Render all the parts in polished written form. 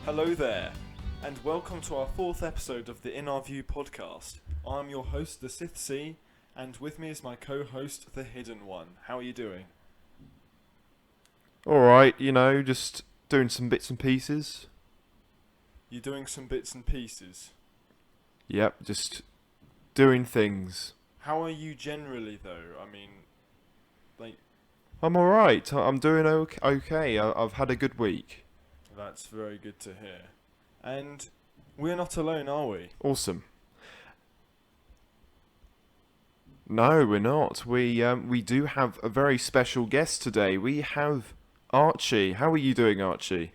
Hello there, and welcome to our fourth episode of the In Our View podcast. I'm your host, the Sith C, and with me is my co-host, the Hidden One. How are you doing? Alright, just doing some bits and pieces. You're doing some bits and pieces. Yep, just doing things. How are you generally, though? I mean, I'm alright, I'm doing okay. I've had a good week. That's very good to hear. And we're not alone, are we? Awesome. No, we're not. We do have a very special guest today. We have Archie. How are you doing, Archie?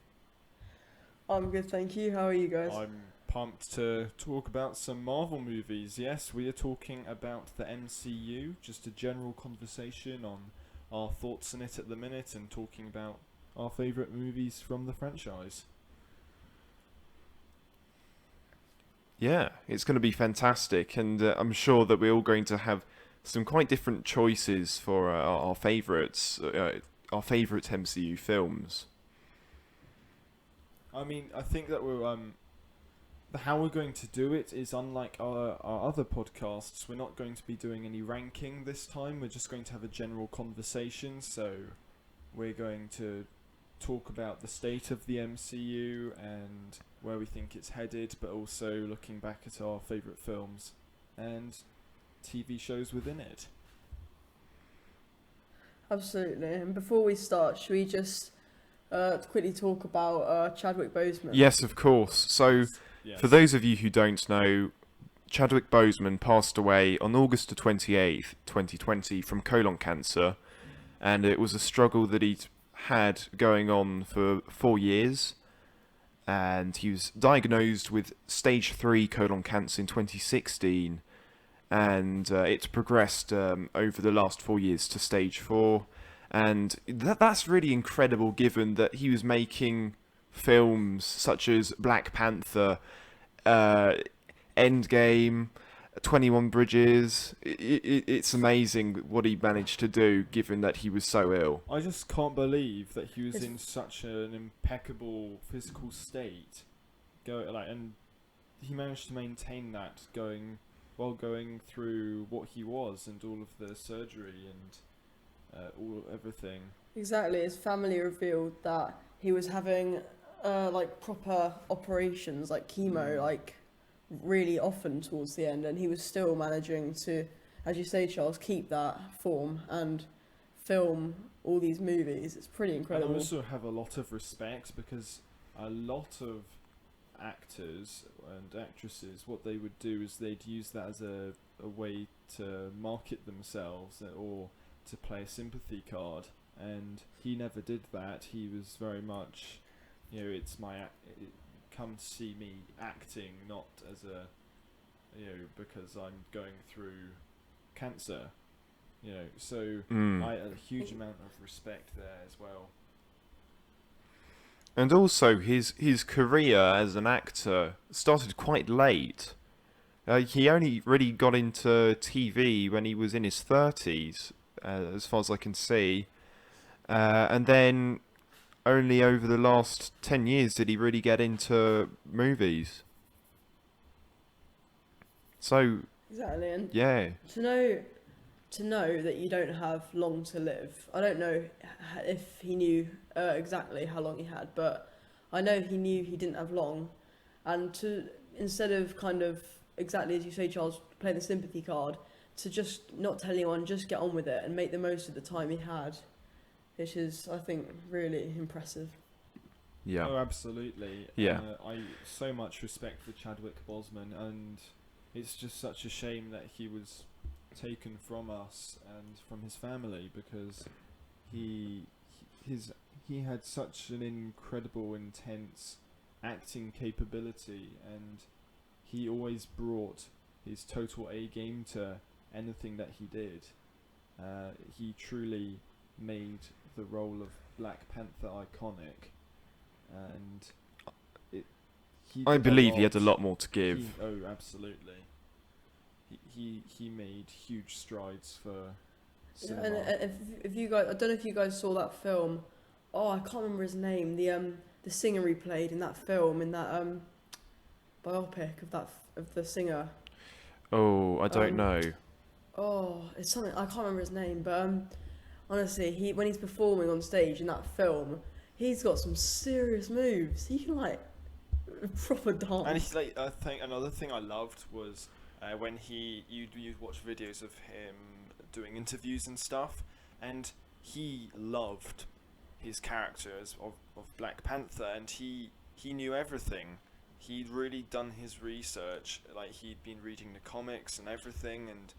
I'm good, thank you. How are you guys? I'm pumped to talk about some Marvel movies. Yes, we are talking about the MCU, just a general conversation on our thoughts on it at the minute and talking about our favourite movies from the franchise. Yeah, it's going to be fantastic, and I'm sure that we're all going to have some quite different choices for our favourites, our favourite MCU films. I mean, I think that how we're going to do it is unlike our other podcasts. We're not going to be doing any ranking this time. We're just going to have a general conversation. So we're going to talk about the state of the MCU and where we think it's headed, but also looking back at our favourite films and TV shows within it. Absolutely. And before we start, should we just quickly talk about Chadwick Boseman? Yes, of course. So, Yes. for those of you who don't know, Chadwick Boseman passed away on August the 28th, 2020 from colon cancer, and it was a struggle that he'd had going on for 4 years, and he was diagnosed with stage 3 colon cancer in 2016, and it's progressed over the last 4 years to stage 4, and that's really incredible given that he was making films such as Black Panther, Endgame, 21 Bridges. It's amazing what he managed to do given that he was so ill. I just can't believe that he was in such an impeccable physical state, and he managed to maintain that while going through what he was and all of the surgery and everything. Exactly. His family revealed that he was having proper operations, like chemo, like really often towards the end, and he was still managing to, as you say, Charles, keep that form and film all these movies. It's pretty incredible. And I also have a lot of respect because a lot of actors and actresses, what they would do is they'd use that as a way to market themselves or to play a sympathy card, and he never did that. He was very much, come see me acting, not as because I'm going through cancer, so I a huge amount of respect there as well. And also, his career as an actor started quite late. He only really got into TV when he was in his 30s, as far as I can see. And then only over the last 10 years did he really get into movies. So, Exactly. And yeah. to know that you don't have long to live. I don't know if he knew exactly how long he had, but I know he knew he didn't have long. And instead of kind of exactly as you say, Charles, play the sympathy card, to just not tell anyone, just get on with it and make the most of the time he had, which is, I think, really impressive. Yeah. Oh, absolutely. Yeah. I so much respect for Chadwick Boseman, and it's just such a shame that he was taken from us and from his family, because he had such an incredible, intense acting capability, and he always brought his total A game to anything that he did. He truly made the role of Black Panther iconic, and I believe he had a lot more to give. Absolutely. He made huge strides for Yeah, cinema. and if you guys, I don't know if you guys saw that film. Oh, I can't remember his name. the singer he played in that film, in that biopic of the singer. Oh, I don't know. Oh, it's something I can't remember his name, but honestly, when he's performing on stage in that film, he's got some serious moves. He can like proper dance. And he's like, I think another thing I loved was when you'd watch videos of him doing interviews and stuff, and he loved his characters of Black Panther, and he knew everything. He'd really done his research, like he'd been reading the comics and everything, and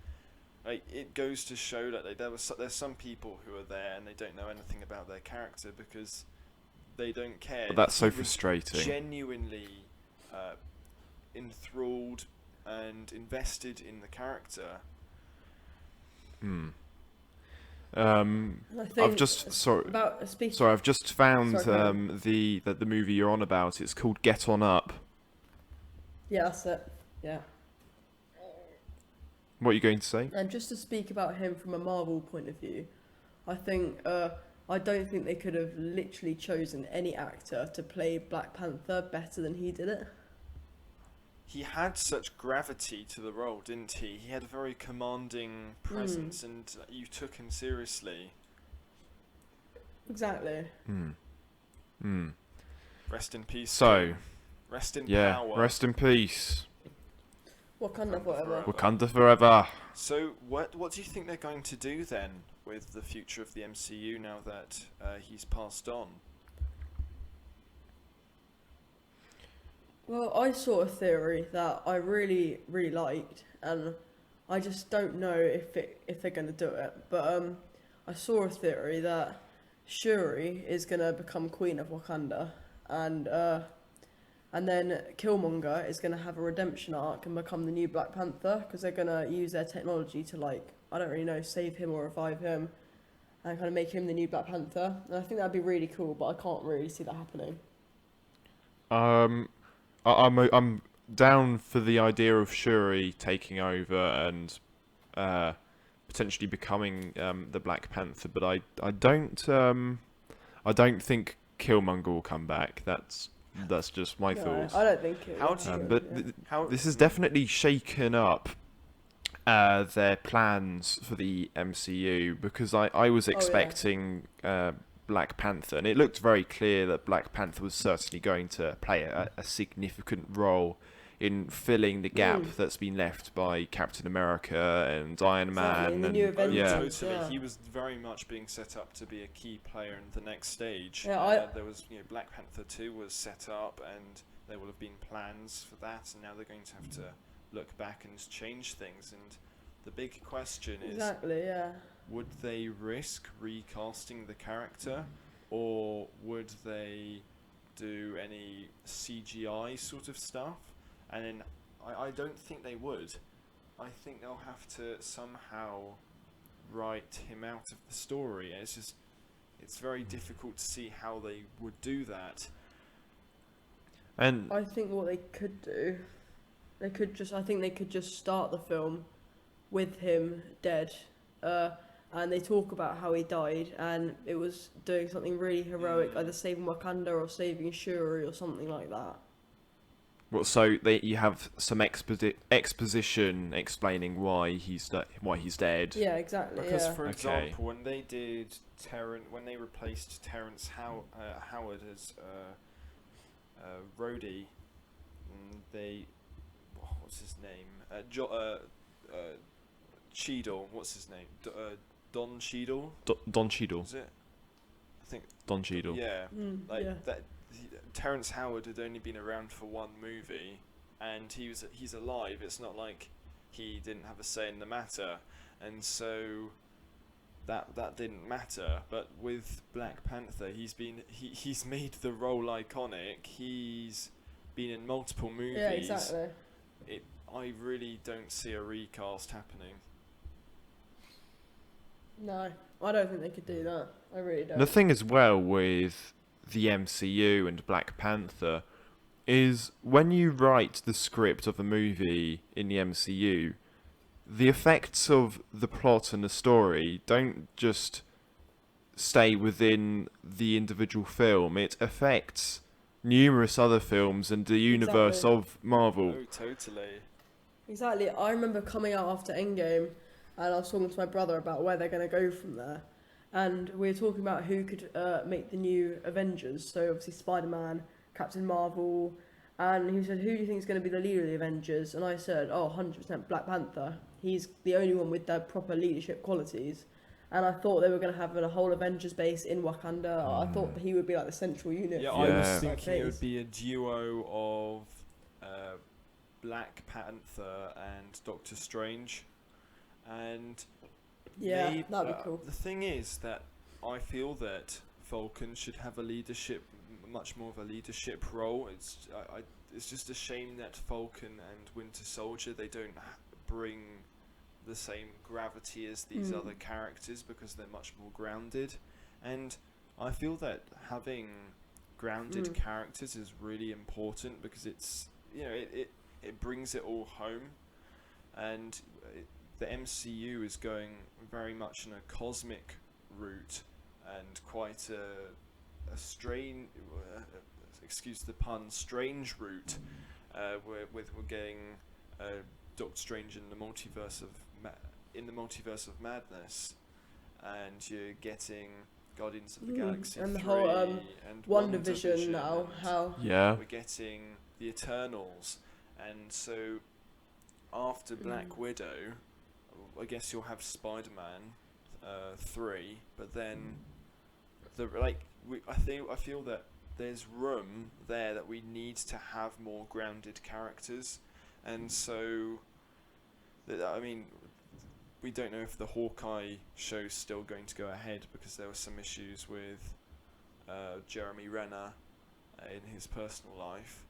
like it goes to show that there's some people who are there and they don't know anything about their character because they don't care. But that's so He was frustrating. Genuinely enthralled and invested in the character. I've just I've just found the movie you're on about. It's called Get On Up. Yeah, that's it. Yeah. What are you going to say? And just to speak about him from a Marvel point of view, I think I don't think they could have literally chosen any actor to play Black Panther better than he did it. He had such gravity to the role, didn't he? He had a very commanding presence, and you took him seriously. Exactly. Rest in peace. So, rest in yeah, power. rest in peace. Wakanda forever. Wakanda forever. So, what do you think they're going to do then with the future of the MCU now that he's passed on? Well, I saw a theory that I really, really liked, and I just don't know if they're going to do it. But I saw a theory that Shuri is going to become Queen of Wakanda, and then Killmonger is going to have a redemption arc and become the new Black Panther, because they're going to use their technology to, like, I don't really know, save him or revive him, and kind of make him the new Black Panther. And I think that'd be really cool, but I can't really see that happening. I'm down for the idea of Shuri taking over and potentially becoming the Black Panther, but I don't think Killmonger will come back. That's just my thoughts. I don't think it. This has definitely shaken up their plans for the MCU, because I was expecting Black Panther, and it looked very clear that Black Panther was certainly going to play a significant role in filling the gap that's been left by Captain America and Iron Man. And the new Avengers. Totally. Yeah. He was very much being set up to be a key player in the next stage. Yeah, there was, Black Panther 2 was set up, and there will have been plans for that, and now they're going to have to look back and change things. And the big question is, would they risk recasting the character, or would they do any CGI sort of stuff? And then I don't think they would. I think they'll have to somehow write him out of the story. It's very difficult to see how they would do that. And I think what they could do, I think they could just start the film with him dead, and they talk about how he died, and it was doing something really heroic, either saving Wakanda or saving Shuri or something like that. well, so you have some exposition explaining why he's dead. Yeah, exactly. Because, for example, when they replaced Terrence Howard as Rhodey, what's his name? Cheadle. What's his name? Don Cheadle. Don Cheadle. Is it? I think Don Cheadle. Yeah. That. Terrence Howard had only been around for one movie, and he's alive. It's not like he didn't have a say in the matter, and so that didn't matter. But with Black Panther, he's made the role iconic. He's been in multiple movies. Yeah, exactly. I really don't see a recast happening. No, I don't think they could do that. I really don't. The thing as well with the MCU and Black Panther is, when you write the script of a movie in the MCU, the effects of the plot and the story don't just stay within the individual film. It affects numerous other films and the universe Exactly. of Marvel. Oh, totally. Exactly. I remember coming out after Endgame, and I was talking to my brother about where they're going to go from there. And we were talking about who could make the new Avengers. So obviously Spider-Man, Captain Marvel, and he said, "Who do you think is going to be the leader of the Avengers?" And I said, "Oh, 100% Black Panther. He's the only one with the proper leadership qualities." And I thought they were going to have a whole Avengers base in Wakanda. I thought he would be like the central unit. Yeah, for I was Yeah. that thinking it would base. be a duo of Black Panther and Doctor Strange. And Yeah, maybe, that'd be cool. the thing is that I feel that Falcon should have a much more of a leadership role. It's just a shame that Falcon and Winter Soldier, they don't bring the same gravity as these other characters because they're much more grounded. And I feel that having grounded characters is really important because it's, it brings it all home. And the MCU is going very much in a cosmic route and quite a strange, excuse the pun, strange route. We're getting Doctor Strange in the multiverse of madness, and you're getting Guardians of the Galaxy and the 3 whole and WandaVision now. and How Yeah. we're getting the Eternals, and so after Black Widow, I guess you'll have Spider-Man 3, but then I feel that there's room there that we need to have more grounded characters, and so we don't know if the Hawkeye show's still going to go ahead because there were some issues with Jeremy Renner in his personal life,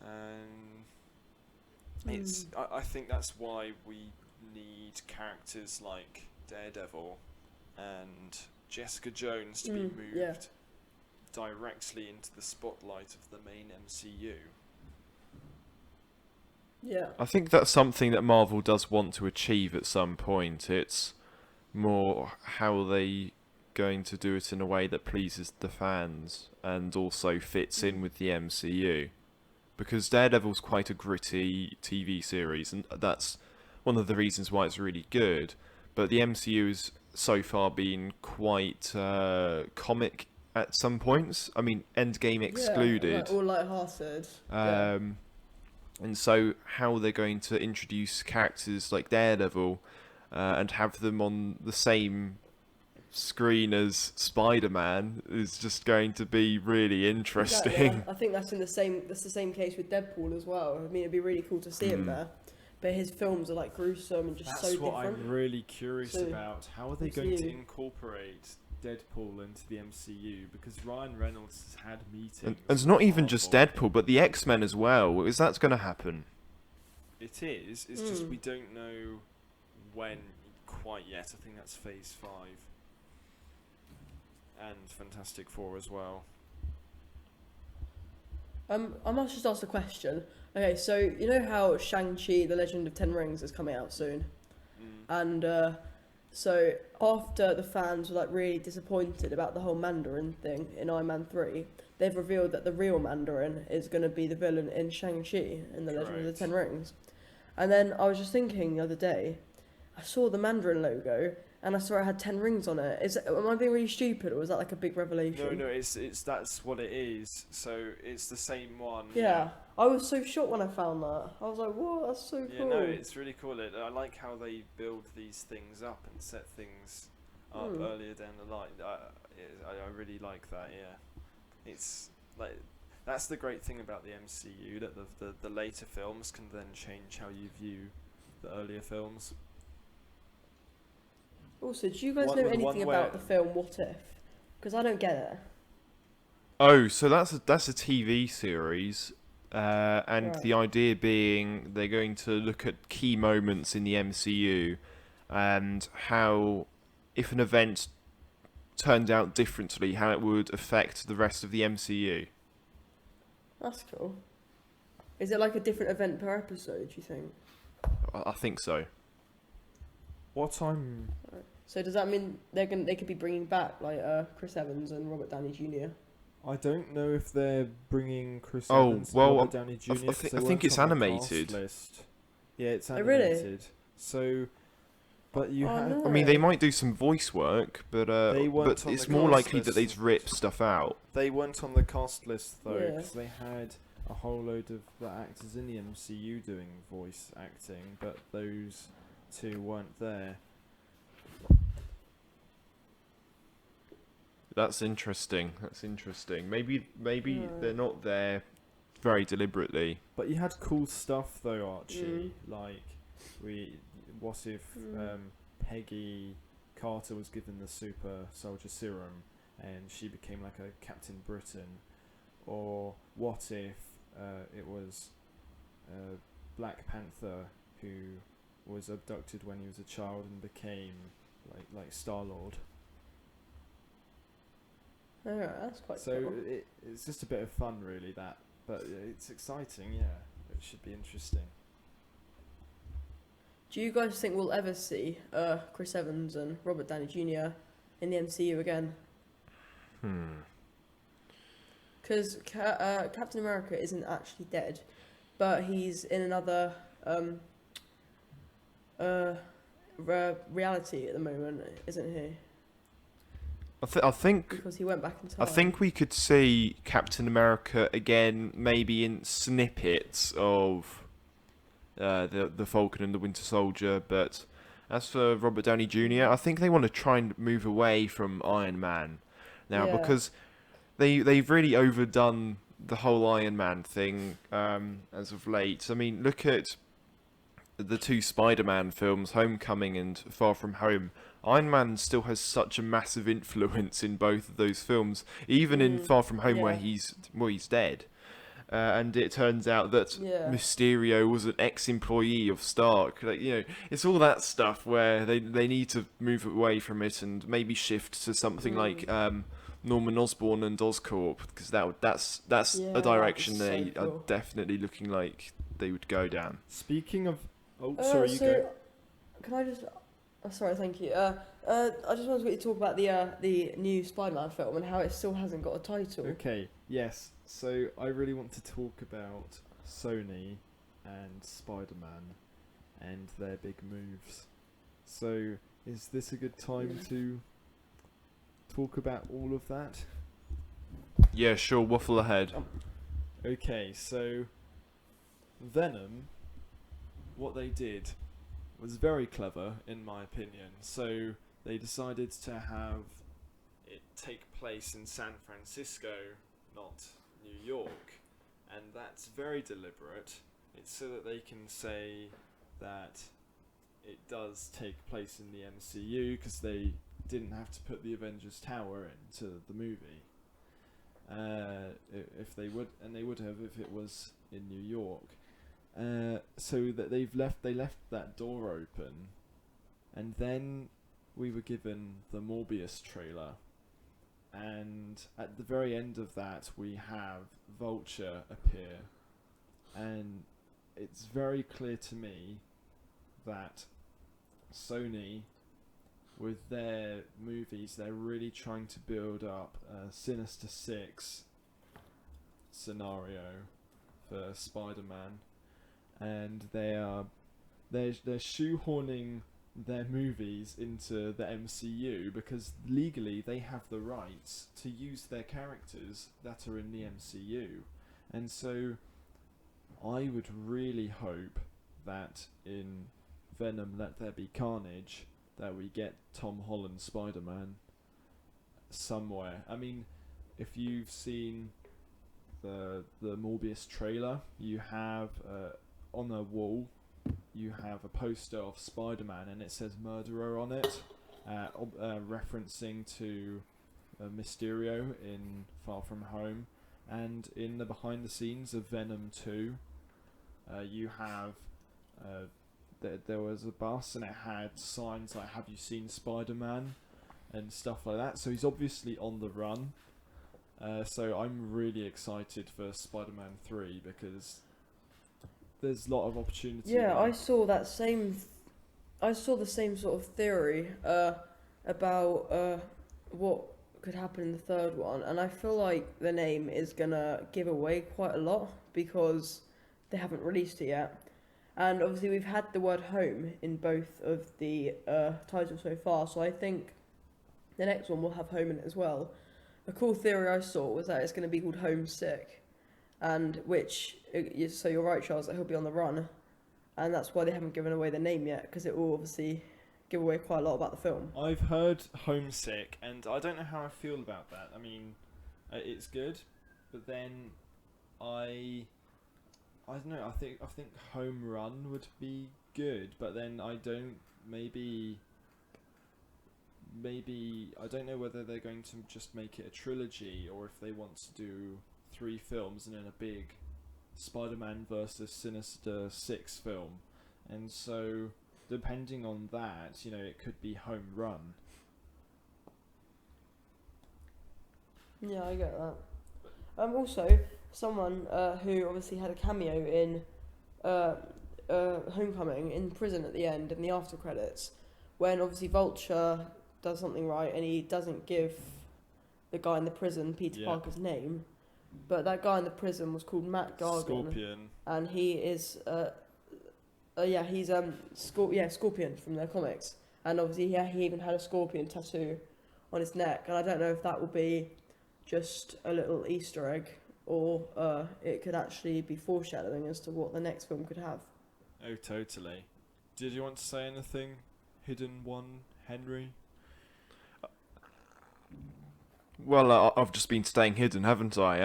and I think that's why we need characters like Daredevil and Jessica Jones to be moved directly into the spotlight of the main MCU. Yeah. I think that's something that Marvel does want to achieve at some point. It's more how they going to do it in a way that pleases the fans and also fits in with the MCU. Because Daredevil's quite a gritty TV series, and that's one of the reasons why it's really good. But the MCU has so far been quite comic at some points. I mean, Endgame excluded. Yeah, all light-hearted. And so how they're going to introduce characters like Daredevil and have them on the same screen as Spider-Man is just going to be really interesting. Exactly, yeah. I think that's the same case with Deadpool as well. I mean, it'd be really cool to see him there. But his films are like gruesome and just That's so different. what I'm really curious So, about. How are they going to incorporate Deadpool into the MCU? Because Ryan Reynolds has had meetings. And it's not even just Deadpool, but the X-Men as well. Is that going to happen? It is. It's just we don't know when quite yet. I think that's Phase 5. And Fantastic Four as well. I must just ask a question. Okay, so you know how Shang-Chi, The Legend of Ten Rings is coming out soon? And so after the fans were like really disappointed about the whole Mandarin thing in Iron Man 3, they've revealed that the real Mandarin is going to be the villain in Shang-Chi in The Legend of the Ten Rings. And then I was just thinking the other day, I saw the Mandarin logo and I saw it had 10 rings on it. Am I being really stupid, or was that like a big revelation? No, it's that's what it is. So it's the same one. Yeah. I was so shocked when I found that. I was like, whoa, that's so cool. Yeah, no, it's really cool. I like how they build these things up and set things up earlier down the line. I really like that, yeah. It's like, that's the great thing about the MCU, that the later films can then change how you view the earlier films. Also, do you guys know anything about the film What If? Because I don't get it. Oh, so that's a TV series, and Right. the idea being they're going to look at key moments in the MCU and how, if an event turned out differently, how it would affect the rest of the MCU. That's cool. Is it like a different event per episode, do you think? I think so. What I'm... So does that mean they could be bringing back like Chris Evans and Robert Downey Jr.? I don't know if they're bringing Chris Oh, Evans and well, Robert Downey Jr. 'cause they I think weren't it's on the animated. cast list. Yeah, it's Oh, really? animated. So, but you Oh, have. no. I mean, they might do some voice work, but They weren't on it's the more cast likely that list. they'd rip stuff out. They weren't on the cast list though, Yeah. because they had a whole load of the actors in the MCU doing voice acting, but those two weren't there. That's interesting. Maybe Yeah. they're not there very deliberately. But you had cool stuff though, Archie. Mm. Like, what if Peggy Carter was given the super soldier serum and she became like a Captain Britain? Or what if it was Black Panther who was abducted when he was a child and became like Star-Lord? Alright, that's quite So cool. it's just a bit of fun, really. But it's exciting. Yeah, it should be interesting. Do you guys think we'll ever see Chris Evans and Robert Downey Jr. in the MCU again? Because Captain America isn't actually dead, but he's in another reality at the moment, isn't he? I think Because he went back in time. I think we could see Captain America again, maybe in snippets of the Falcon and the Winter Soldier. But as for Robert Downey Jr., I think they want to try and move away from Iron Man now, Yeah. because they've really overdone the whole Iron Man thing as of late. I mean, look at the two Spider-Man films, Homecoming and Far From Home. Iron Man still has such a massive influence in both of those films, even in Far From Home, where Yeah. he's dead. And it turns out that Yeah. Mysterio was an ex-employee of Stark. Like, it's all that stuff where they need to move away from it and maybe shift to something like Norman Osborn and Oscorp, because that's Yeah, a that direction was so they are cool. definitely looking like they would go down. Speaking of, sorry, you go. Can I just? Oh, sorry, thank you. I just wanted to talk about the new Spider-Man film and how it still hasn't got a title. Okay, yes. So I really want to talk about Sony and Spider-Man and their big moves. So is this a good time to talk about all of that? Yeah, sure, waffle ahead. Okay, so Venom, what they did was very clever, in my opinion. So they decided to have it take place in San Francisco, not New York, and that's very deliberate. It's so that they can say that it does take place in the MCU, because they didn't have to put the Avengers Tower into the movie. If they would, and they would have if it was in New York. So that they left that door open, and then we were given the Morbius trailer, and at the very end of that we have Vulture appear, and it's very clear to me that Sony, with their movies, they're really trying to build up a Sinister Six scenario for Spider-Man, and they're shoehorning their movies into the MCU because legally they have the rights to use their characters that are in the MCU, and so I would really hope that in Venom Let There Be Carnage that we get Tom Holland Spider-Man somewhere. I mean, if you've seen the Morbius trailer, you have on a wall you have a poster of Spider-Man and it says murderer on it, referencing to Mysterio in Far From Home. And in the behind the scenes of Venom 2, you have there was a bus and it had signs like "Have you seen Spider-Man?" and stuff like that. So he's obviously on the run. So I'm really excited for Spider-Man 3 because there's a lot of opportunity. Yeah, there. I saw the same sort of theory about what could happen in the third one, and I feel like the name is gonna give away quite a lot because they haven't released it yet. And obviously, we've had the word home in both of the titles so far, so I think the next one will have home in it as well. A cool theory I saw was that it's going to be called Homesick, and so you're right, Charles, that he'll be on the run, and that's why they haven't given away the name yet, because it will obviously give away quite a lot about the film. I've heard Homesick, and I don't know how I feel about that. I mean, it's good, but then I don't know. I think Home Run would be good, but then I don't. Maybe I don't know whether they're going to just make it a trilogy or if they want to do 3 films and then a big Spider-Man versus Sinister Six film, and so depending on that, it could be Home Run. Yeah, I get that. Also, someone who obviously had a cameo in Homecoming in prison at the end in the after credits, when obviously Vulture does something right and he doesn't give the guy in the prison Peter Parker's name, but that guy in the prison was called Matt Gargan. Scorpion. And he is Scorpion from their comics, and obviously he even had a scorpion tattoo on his neck, and I don't know if that will be just a little Easter egg or it could actually be foreshadowing as to what the next film could have. Oh, totally. Did you want to say anything, Hidden One, Henry? Well, I've just been staying hidden, haven't I?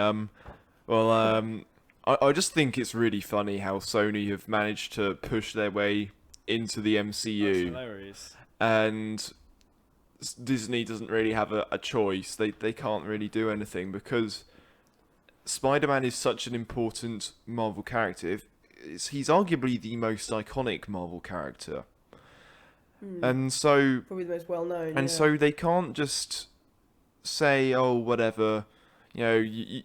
I just think it's really funny how Sony have managed to push their way into the MCU. That's hilarious. And Disney doesn't really have a choice. They can't really do anything because Spider-Man is such an important Marvel character. He's arguably the most iconic Marvel character. And so probably the most well known. And so they can't just say, "Oh, whatever, we're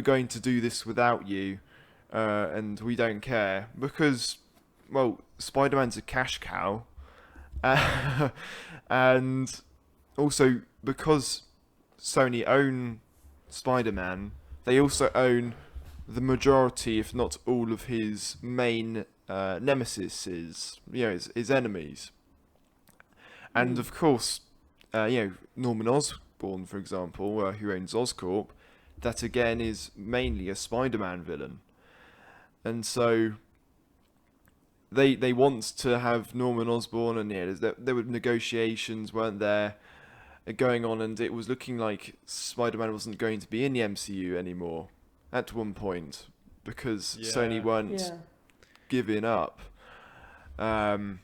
going to do this without you, and we don't care," because, well, Spider-Man's a cash cow, and also because Sony own Spider-Man, they also own the majority, if not all, of his main nemesis, his enemies. And of course, Norman Osborn, for example, who owns Oscorp, that again is mainly a Spider-Man villain. And so they want to have Norman Osborn, and there were negotiations, weren't there, going on, and it was looking like Spider-Man wasn't going to be in the MCU anymore at one point because Sony weren't giving up. And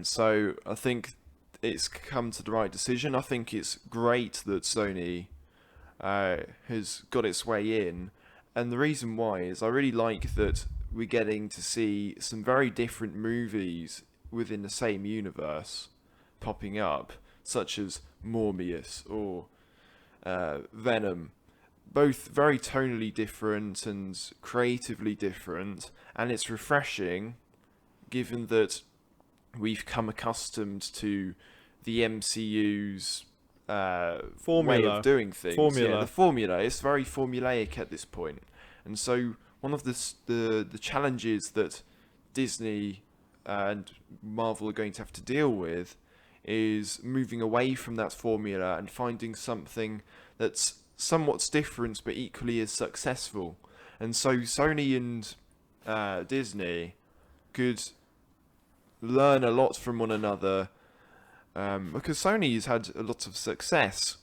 so I think it's come to the right decision. I think it's great that Sony has got its way in, and the reason why is I really like that we're getting to see some very different movies within the same universe popping up, such as Morbius or Venom. Both very tonally different and creatively different, and it's refreshing given that we've come accustomed to the MCU's way of doing things. The formula. It's very formulaic at this point. And so one of the challenges that Disney and Marvel are going to have to deal with is moving away from that formula and finding something that's somewhat different but equally as successful. And so Sony and Disney could learn a lot from one another, because Sony has had a lot of success,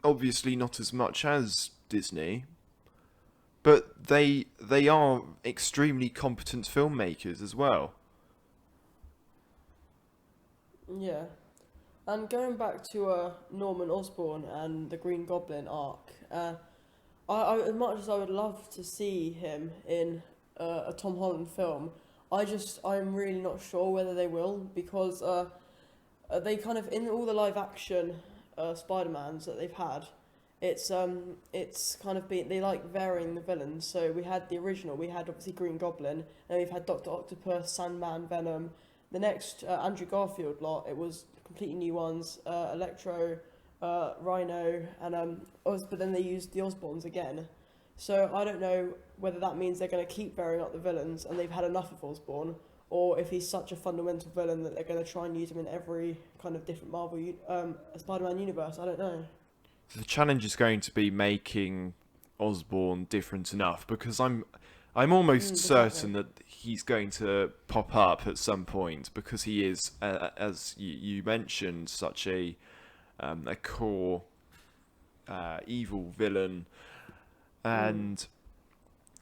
obviously not as much as Disney, but they are extremely competent filmmakers as well. Yeah. And going back to Norman Osborn and the Green Goblin arc, I as much as I would love to see him in a Tom Holland film, I'm really not sure whether they will, because they kind of, in all the live action Spider-Mans that they've had, it's kind of been, they like varying the villains. So we had the original, we had obviously Green Goblin, and we've had Dr. Octopus, Sandman, Venom. The next Andrew Garfield lot, it was completely new ones, Electro, Rhino, and but then they used the Osborns again. So I don't know whether that means they're going to keep varying up the villains and they've had enough of Osborn, or if he's such a fundamental villain that they're going to try and use him in every kind of different Spider-Man universe. I don't know. The challenge is going to be making Osborn different enough, because I'm almost certain that he's going to pop up at some point, because he is, as you mentioned, such a core evil villain, and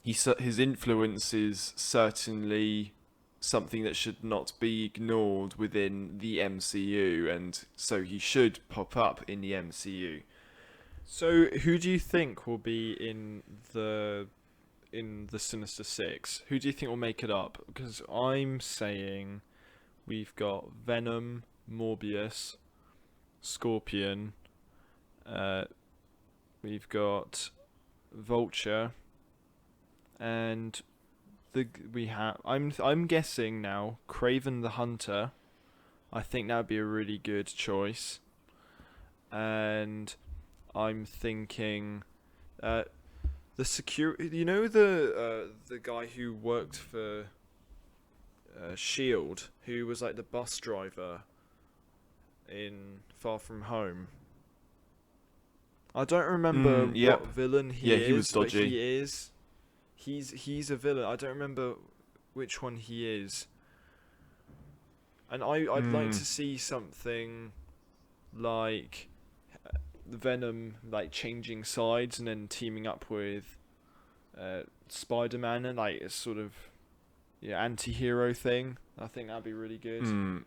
his influence is certainly something that should not be ignored within the MCU, and so he should pop up in the MCU. So, who do you think will be in the Sinister Six? Who do you think will make it up? Because I'm saying we've got Venom, Morbius, Scorpion. We've got Vulture, and I'm guessing now Kraven the Hunter. I think that would be a really good choice, and I'm thinking, the security. You know the guy who worked for Shield, who was like the bus driver in Far From Home. I don't remember what villain he is. Yeah, he was dodgy. But he is. He's a villain. I don't remember which one he is. And I'd like to see something like Venom, like changing sides and then teaming up with Spider-Man, and like a sort of anti-hero thing. I think that'd be really good.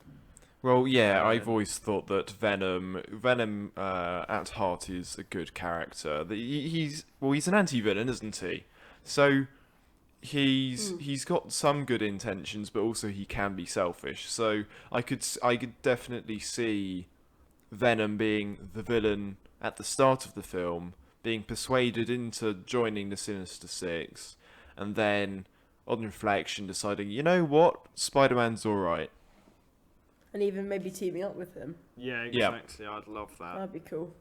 Well, yeah, I've always thought that Venom at heart is a good character. He's an anti-villain, isn't he? So he's got some good intentions, but also he can be selfish. So I could definitely see Venom being the villain at the start of the film, being persuaded into joining the Sinister Six, and then on reflection deciding, you know what, Spider-Man's all right. And even maybe teaming up with him. Yeah, exactly. Yeah. I'd love that. That'd be cool.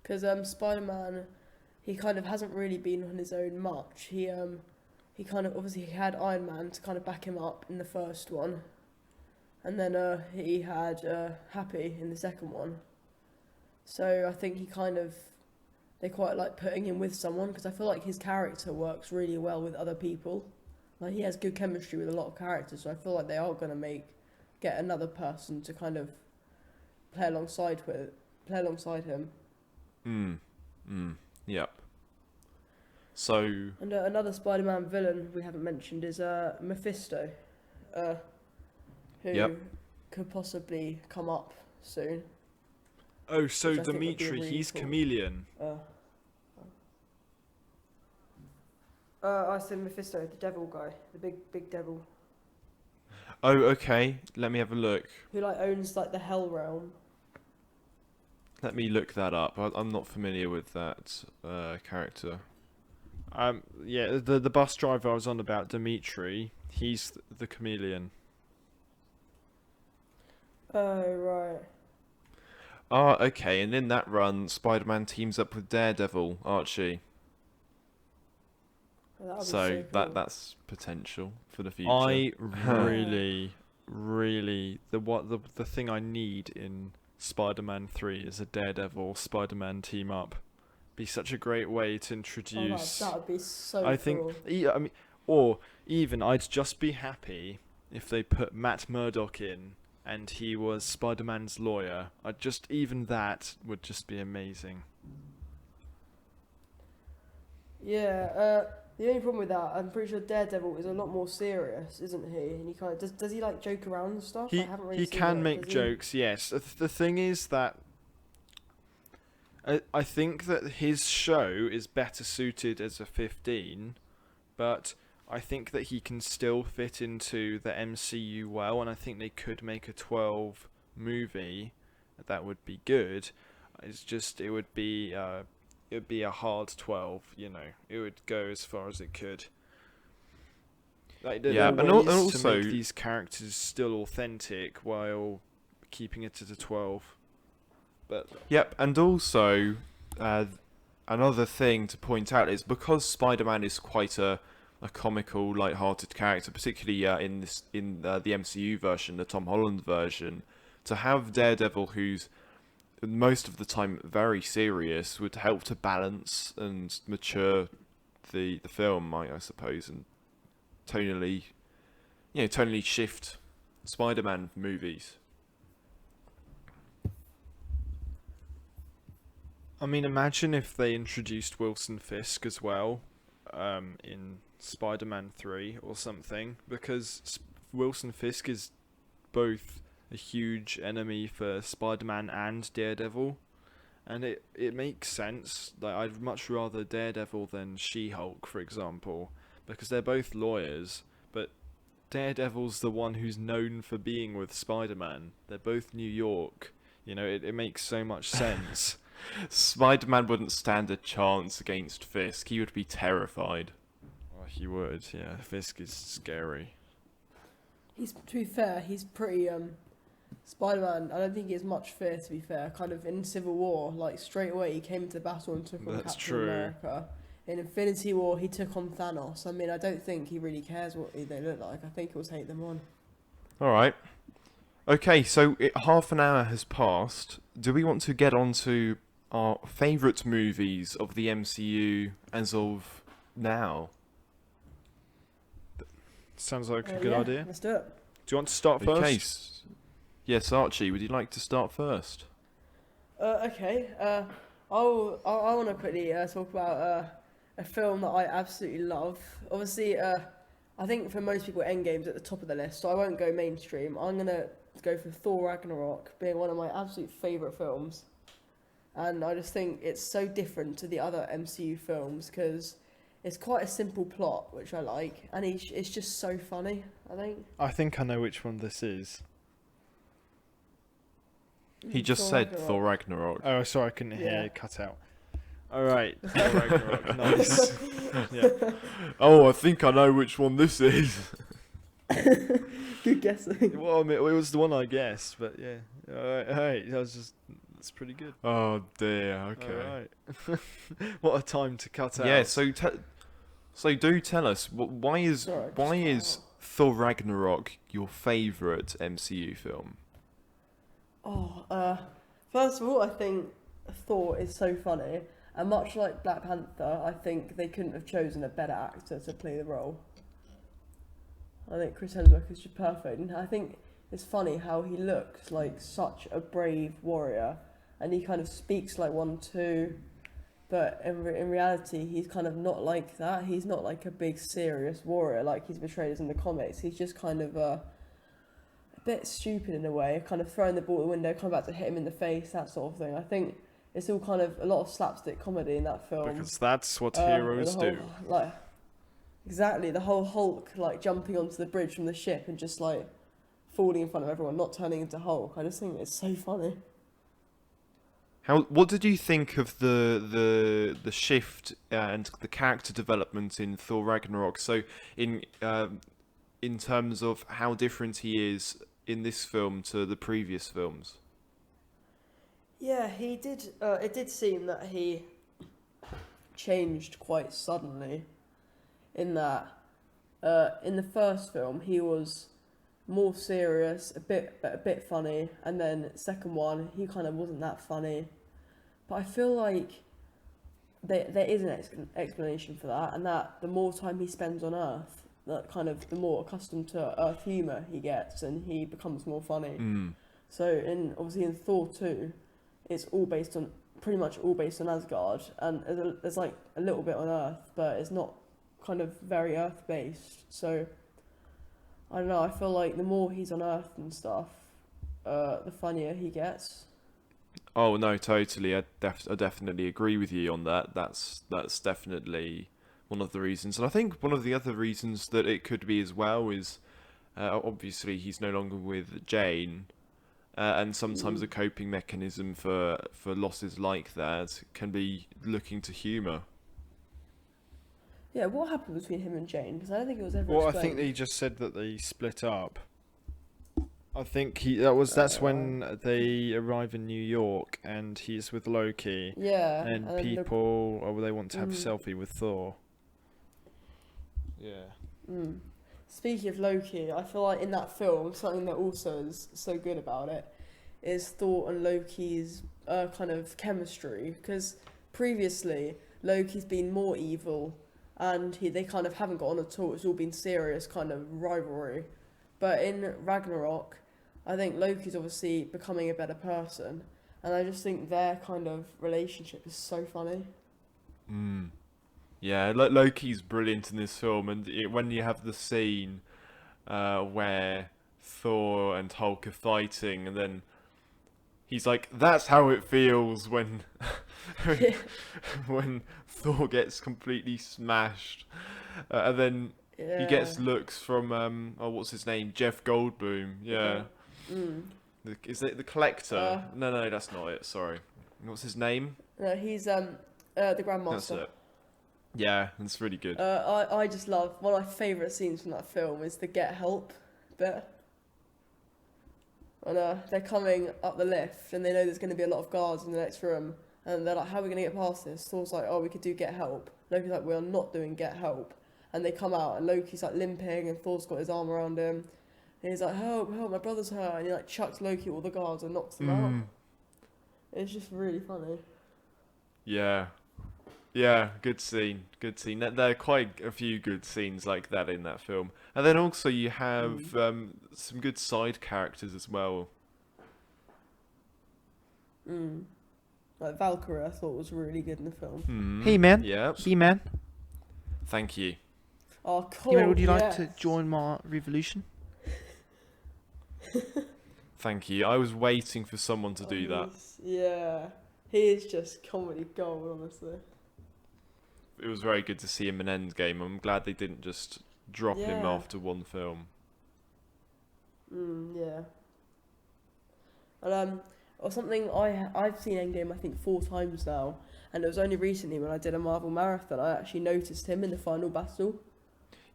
Because Spider-Man, he kind of hasn't really been on his own much. He kind of obviously had Iron Man to kind of back him up in the first one, and then he had Happy in the second one. So I think they quite like putting him with someone, because I feel like his character works really well with other people. Like, he has good chemistry with a lot of characters, so I feel like they are going to get another person to kind of play alongside him. Yep. So. And another Spider-Man villain we haven't mentioned is Mephisto, who could possibly come up soon. Oh, so Dimitri, really he's cool. Chameleon. I said Mephisto, the devil guy, the big devil. Oh, okay. Let me have a look. Who owns the Hell Realm. Let me look that up. I'm not familiar with that character. The bus driver I was on about, Dimitri, he's the Chameleon. Oh, right. Ah, okay. And in that run, Spider-Man teams up with Daredevil, Archie. So cool. That's potential for the future. I really the thing I need in Spider-Man 3 is a Daredevil Spider-Man team up. Be such a great way to introduce. That would be so cool. I think or even I'd just be happy if they put Matt Murdock in and he was Spider-Man's lawyer. Even that would just be amazing. Yeah, the only problem with that, I'm pretty sure Daredevil is a lot more serious, isn't he? And he kind of does he joke around and stuff? I haven't really he seen can it. make jokes, yes. The thing is that I think that his show is better suited as a 15, but I think that he can still fit into the MCU well, and I think they could make a 12 movie that would be good. It's just it would be a hard 12, It would go as far as it could. Like there Yeah, are and ways also- to make these characters still authentic while keeping it to the 12. But Yep, and also another thing to point out is because Spider-Man is quite a comical, light-hearted character, particularly in the MCU version, the Tom Holland version, to have Daredevil, who's most of the time very serious, would help to balance and mature the film, I suppose, and tonally shift Spider-Man movies. I mean, imagine if they introduced Wilson Fisk as well, in Spider-Man 3 or something, because Wilson Fisk is both a huge enemy for Spider-Man and Daredevil, and it makes sense. Like, I'd much rather Daredevil than She-Hulk, for example, because they're both lawyers, but Daredevil's the one who's known for being with Spider-Man. They're both New York. You know, it makes so much sense. Spider-Man wouldn't stand a chance against Fisk. He would be terrified. Oh, he would, yeah. Fisk is scary. To be fair, he's pretty Spider-Man. I don't think he has much fear. To be fair, kind of in Civil War, like straight away he came into battle and took on That's Captain true. America. In Infinity War, he took on Thanos. I mean, I don't think he really cares what they look like. I think he'll take them on. All right. Okay, so half an hour has passed. Do we want to get on to our favourite movies of the MCU as of now? Sounds like a good Yeah, idea. let's do it. Do you want to start first? Okay. Yes, Archie, would you like to start first? Okay. I want to quickly talk about a film that I absolutely love. Obviously, I think for most people, Endgame's at the top of the list, so I won't go mainstream. I'm gonna go for Thor Ragnarok, being one of my absolute favourite films. And I just think it's so different to the other MCU films because it's quite a simple plot, which I like, and it's just so funny, I think. I think I know which one this is. He just Thor said Ragnarok. Thor Ragnarok. Oh, sorry, I couldn't hear Yeah. it cut out. Alright, Thor Ragnarok, nice. Yeah. Oh, I think I know which one this is. Good guessing. Well, I mean, it was the one I guessed, but yeah. Alright, that's pretty good. Oh dear. Okay. Alright. What a time to cut out. Yeah. So do tell us why is Sorry, just why cut is out. Thor Ragnarok your favourite MCU film? First of all, I think Thor is so funny, and much like Black Panther, I think they couldn't have chosen a better actor to play the role. I think Chris Hemsworth is just perfect, and I think it's funny how he looks like such a brave warrior, and he kind of speaks like one too, but in reality, he's kind of not like that. He's not like a big serious warrior like he's portrayed as in the comics. He's just kind of a bit stupid in a way, kind of throwing the ball out the window, come back to hit him in the face, that sort of thing. I think it's all kind of a lot of slapstick comedy in that film. Because that's what The heroes whole- do. Like, exactly, the whole Hulk like jumping onto the bridge from the ship and just like falling in front of everyone, not turning into Hulk. I just think it's so funny. What did you think of the shift and the character development in Thor Ragnarok? So in terms of how different he is in this film to the previous films. Yeah, he did. It did seem that he changed quite suddenly. In that, in the first film, he was more serious, a bit funny, and then second one, he kind of wasn't that funny. But I feel like there is an explanation for that, and that the more time he spends on Earth, that kind of the more accustomed to Earth humour he gets, and he becomes more funny. So obviously in Thor 2, it's pretty much all based on Asgard, and there's like a little bit on Earth, but it's not kind of very Earth based. So I don't know. I feel like the more he's on Earth and stuff, the funnier he gets. Oh no, totally. I definitely agree with you on that. That's definitely one of the reasons, and I think one of the other reasons that it could be as well is obviously he's no longer with Jane, and sometimes a coping mechanism for losses like that can be looking to humour. Yeah, what happened between him and Jane? Because I don't think it was ever Well, I explained. think they just said that they split up. I think that's when they arrive in New York and he's with Loki Yeah, and then people they want to have a Mm. selfie with Thor. Yeah. Speaking of Loki, I feel like in that film, something that also is so good about it is Thor and Loki's kind of chemistry. Because previously, Loki's been more evil, and they kind of haven't got on at all. It's all been serious kind of rivalry. But in Ragnarok, I think Loki's obviously becoming a better person, and I just think their kind of relationship is so funny. Yeah, Loki's brilliant in this film, and when you have the scene where Thor and Hulk are fighting, and then he's like, "That's how it feels when when Thor gets completely smashed," and then Yeah. he gets looks from what's his name, Jeff Goldblum. Yeah, is it the Collector? No, that's not it. Sorry, what's his name? No, he's the Grandmaster. That's it. Yeah, it's really good. I just love one of my favourite scenes from that film is the get help bit. And they're coming up the lift and they know there's going to be a lot of guards in the next room, and they're like, "How are we going to get past this?" Thor's like, "Oh, we could do get help." Loki's like, "We are not doing get help." And they come out and Loki's like limping and Thor's got his arm around him. And he's like, "Help, help, my brother's hurt." And he like chucks Loki at all the guards and knocks them out. It's just really funny. Yeah. Yeah, good scene. Good scene. There are quite a few good scenes like that in that film. And then also you have some good side characters as well. Like Valkyrie, I thought was really good in the film. He-Man. Yeah. He-Man. Thank you. Oh, cool. He-Man, would you like yes. to join my revolution? Thank you. I was waiting for someone to do that. Yeah. He is just comedy gold, honestly. It was very good to see him in Endgame. I'm glad they didn't just drop him Yeah. after one film. Yeah. And or something I've seen Endgame I think 4 times now, and it was only recently when I did a Marvel marathon I actually noticed him in the final battle.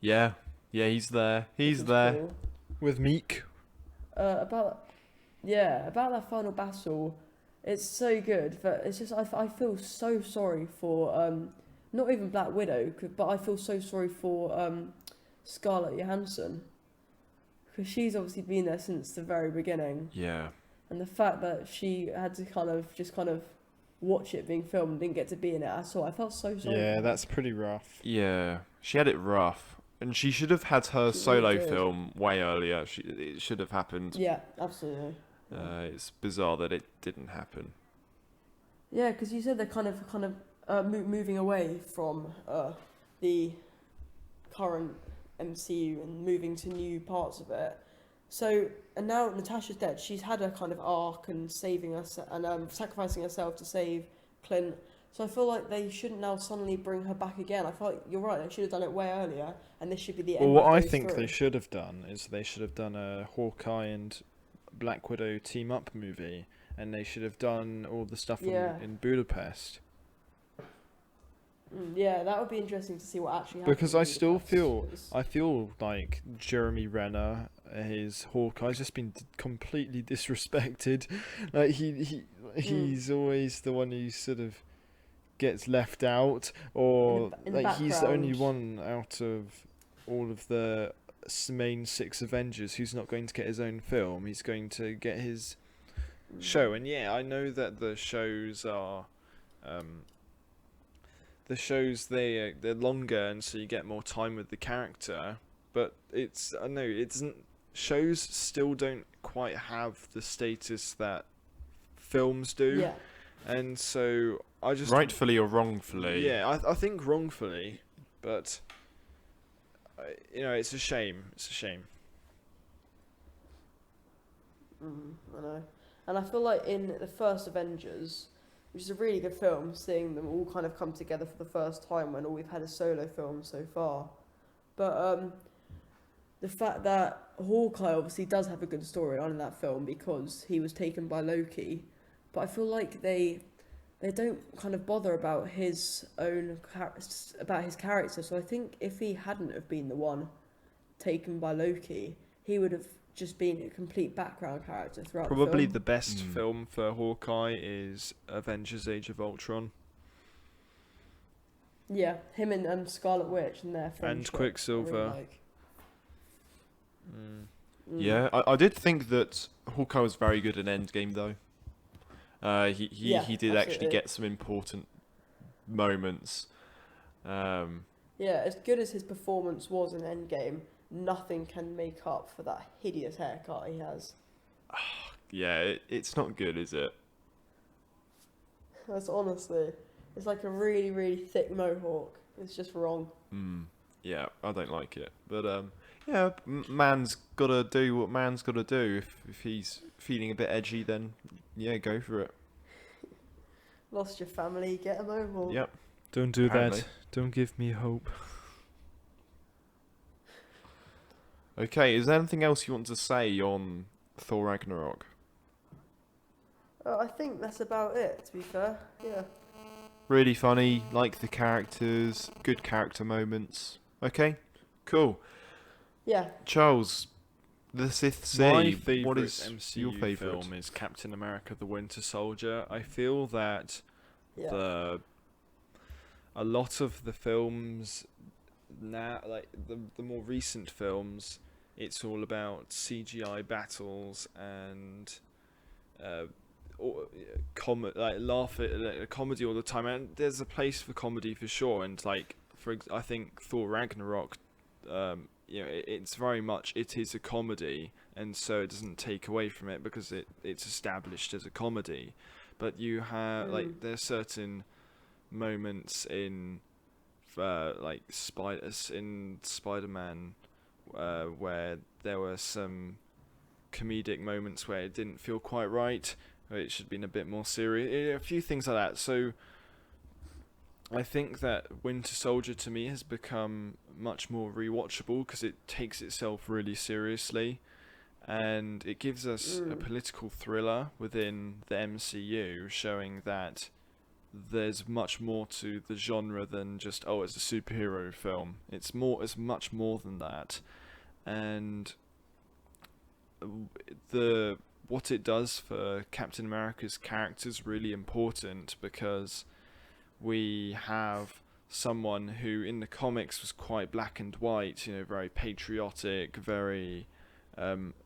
Yeah. Yeah, he's there. He's which was there. cool. With Meek. About that final battle, it's so good, but it's just I feel so sorry for not even Black Widow, but I feel so sorry for Scarlett Johansson, because she's obviously been there since the very beginning, Yeah. and the fact that she had to kind of watch it being filmed and didn't get to be in it at all, I felt so sorry. Yeah, for her. that's pretty rough. Yeah. She had it rough. And she should have had her She solo really did. film way earlier. It should have happened. Yeah, absolutely. It's bizarre that it didn't happen. Yeah, because you said they're kind of moving away from the current MCU and moving to new parts of it. So, and now Natasha's dead. She's had a kind of arc and saving us and sacrificing herself to save Clint. So I feel like they shouldn't now suddenly bring her back again. I feel like you're right. They should have done it way earlier, and this should be the end. Well, what of I those think three. they should have done is they should have done a Hawkeye and Black Widow team up movie, and they should have done all the stuff Yeah. in Budapest. Yeah, that would be interesting to see what actually happens. Because I in still Budapest, 'cause- I feel like Jeremy Renner, his Hawkeye's just been completely disrespected. Like he's always the one who sort of gets left out, or In the like he's the only background. one out of all of the main 6 Avengers who's not going to get his own film. He's going to get his show, and yeah, I know that the shows are. The shows they're longer, and so you get more time with the character. But it's I know it doesn't. Shows still don't quite have the status that films do, Yeah. and so I just Rightfully or wrongfully. Yeah, I think wrongfully, but it's a shame. It's a shame. I know. And I feel like in the first Avengers, which is a really good film, seeing them all kind of come together for the first time when all we've had is solo films so far. But the fact that Hawkeye obviously does have a good storyline in that film because he was taken by Loki, but I feel like they they don't kind of bother about his own about his character. So I think if he hadn't have been the one taken by Loki, he would have just been a complete background character throughout Probably the the film. best film for Hawkeye is Avengers: Age of Ultron. Yeah, him and Scarlet Witch and their friendship. And Quicksilver. I really like. Yeah, I did think that Hawkeye was very good in Endgame though. Yeah, He did actually absolutely. get some important moments. Yeah, as good as his performance was in Endgame, nothing can make up for that hideous haircut he has. Yeah, it's not good, is it? That's honestly, it's like a really, really thick mohawk. It's just wrong. Yeah, I don't like it. But yeah, man's gotta do what man's gotta do. If he's feeling a bit edgy, then yeah, go for it. Lost your family, get a mohawk. Yep. Don't do Apparently. that. Don't give me hope. Okay, is there anything else you want to say on Thor Ragnarok? I think that's about it, to be fair. Yeah. Really funny, like the characters, good character moments. Okay, cool. Yeah. Charles, the Sith My say, favourite what is MCU your favourite? film is Captain America: The Winter Soldier. I feel that Yeah. a lot of the films now, like the more recent films, it's all about CGI battles and comedy all the time. And there's a place for comedy for sure. And like I think Thor Ragnarok, it's very much, it is a comedy, and so it doesn't take away from it because it's established as a comedy. But you have there's certain moments in Spider-Man where there were some comedic moments where it didn't feel quite right, where it should have been a bit more serious, a few things like that. So I think that Winter Soldier to me has become much more rewatchable because it takes itself really seriously, and it gives us a political thriller within the MCU, showing that there's much more to the genre than just, oh, it's a superhero film. It's much more than that. And what it does for Captain America's character is really important, because we have someone who in the comics was quite black and white, very patriotic, very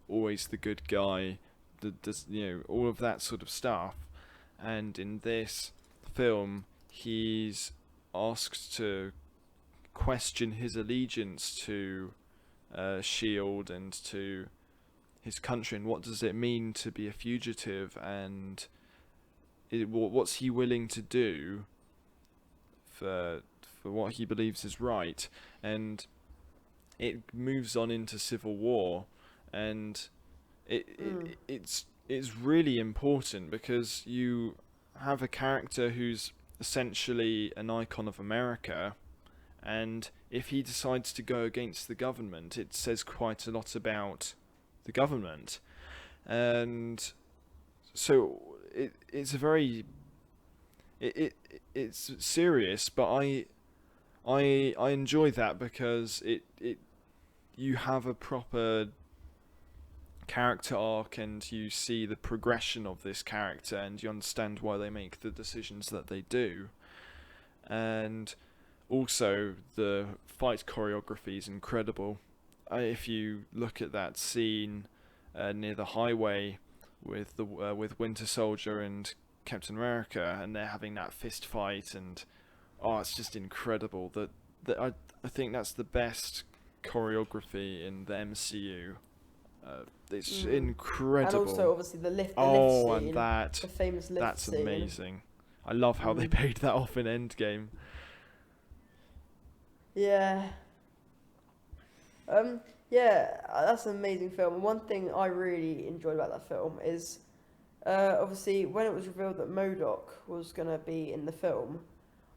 always the good guy, all of that sort of stuff. And in this film, he's asked to question his allegiance to S.H.I.E.L.D. and to his country, and what does it mean to be a fugitive, and what's he willing to do for what he believes is right. And it moves on into Civil War, and it's really important because you have a character who's essentially an icon of America, and if he decides to go against the government, it says quite a lot about the government. And so it's a very it's serious, but I enjoy that because you have a proper character arc, and you see the progression of this character, and you understand why they make the decisions that they do. And also the fight choreography is incredible. If you look at that scene near the highway with Winter Soldier and Captain America, and they're having that fist fight, and it's just incredible. That I think that's the best choreography in the MCU. It's incredible. And also, obviously, the lift scene. And the famous lift that's scene. amazing. I love how they paid that off in Endgame. Yeah. Yeah, that's an amazing film. And one thing I really enjoyed about that film is, obviously, when it was revealed that MODOK was going to be in the film,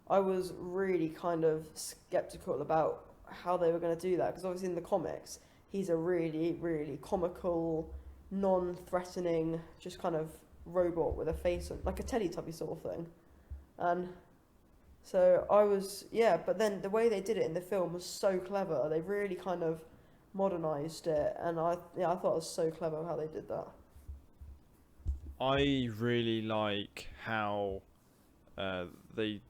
I was really kind of skeptical about how they were going to do that. Because obviously in the comics, he's a really, really comical, non-threatening, just kind of robot with a face, like a Teletubby sort of thing. And so I was, yeah, but then the way they did it in the film was so clever. They really kind of modernized it, and I thought it was so clever how they did that. I really like how they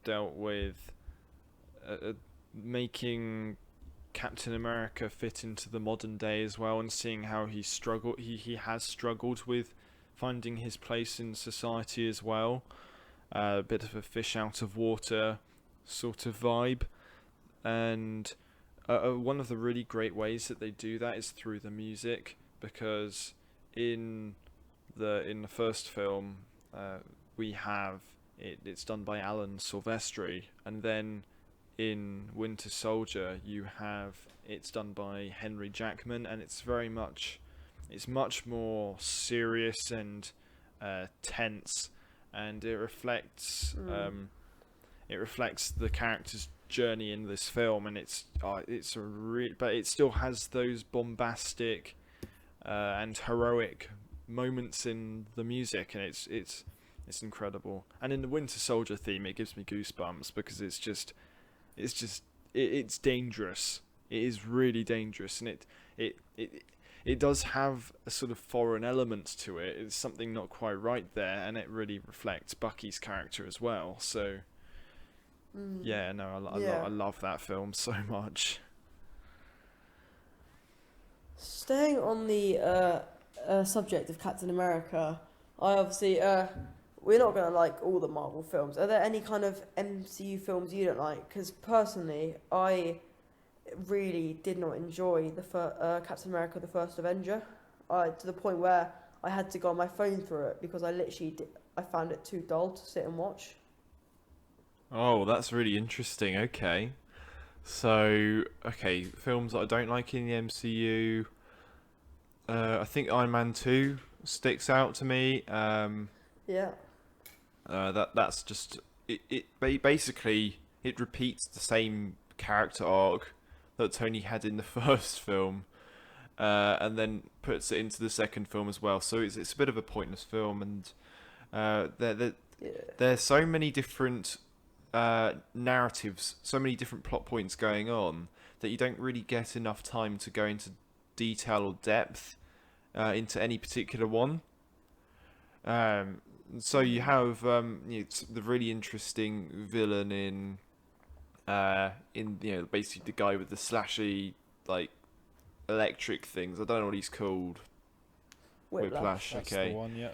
dealt with making Captain America fit into the modern day as well, and seeing how he has struggled with finding his place in society as well. A bit of a fish out of water sort of vibe, and one of the really great ways that they do that is through the music, because in the first film we have it's done by Alan Silvestri, and then in Winter Soldier you have it's done by Henry Jackman, and it's much more serious and tense, and it reflects the character's journey in this film, and but it still has those bombastic and heroic moments in the music, and it's incredible. And in the Winter Soldier theme, it gives me goosebumps because it's dangerous. It is really dangerous, and it does have a sort of foreign element to it. It's something not quite right there, and it really reflects Bucky's character as well. So yeah, no, I love that film so much. Staying on the subject of Captain America, I obviously we're not going to like all the Marvel films. Are there any kind of MCU films you don't like? Because personally, I really did not enjoy the Captain America: The First Avenger, to the point where I had to go on my phone through it because I found it too dull to sit and watch. Oh, that's really interesting. Okay. So, films that I don't like in the MCU. I think Iron Man 2 sticks out to me. Yeah. That's just basically it repeats the same character arc that Tony had in the first film, and then puts it into the second film as well. So it's a bit of a pointless film, and there's so many different narratives, so many different plot points going on that you don't really get enough time to go into detail or depth into any particular one. So you have the really interesting villain in basically the guy with the slashy like electric things. I don't know what he's called. Whiplash. That's Okay. the one, yeah.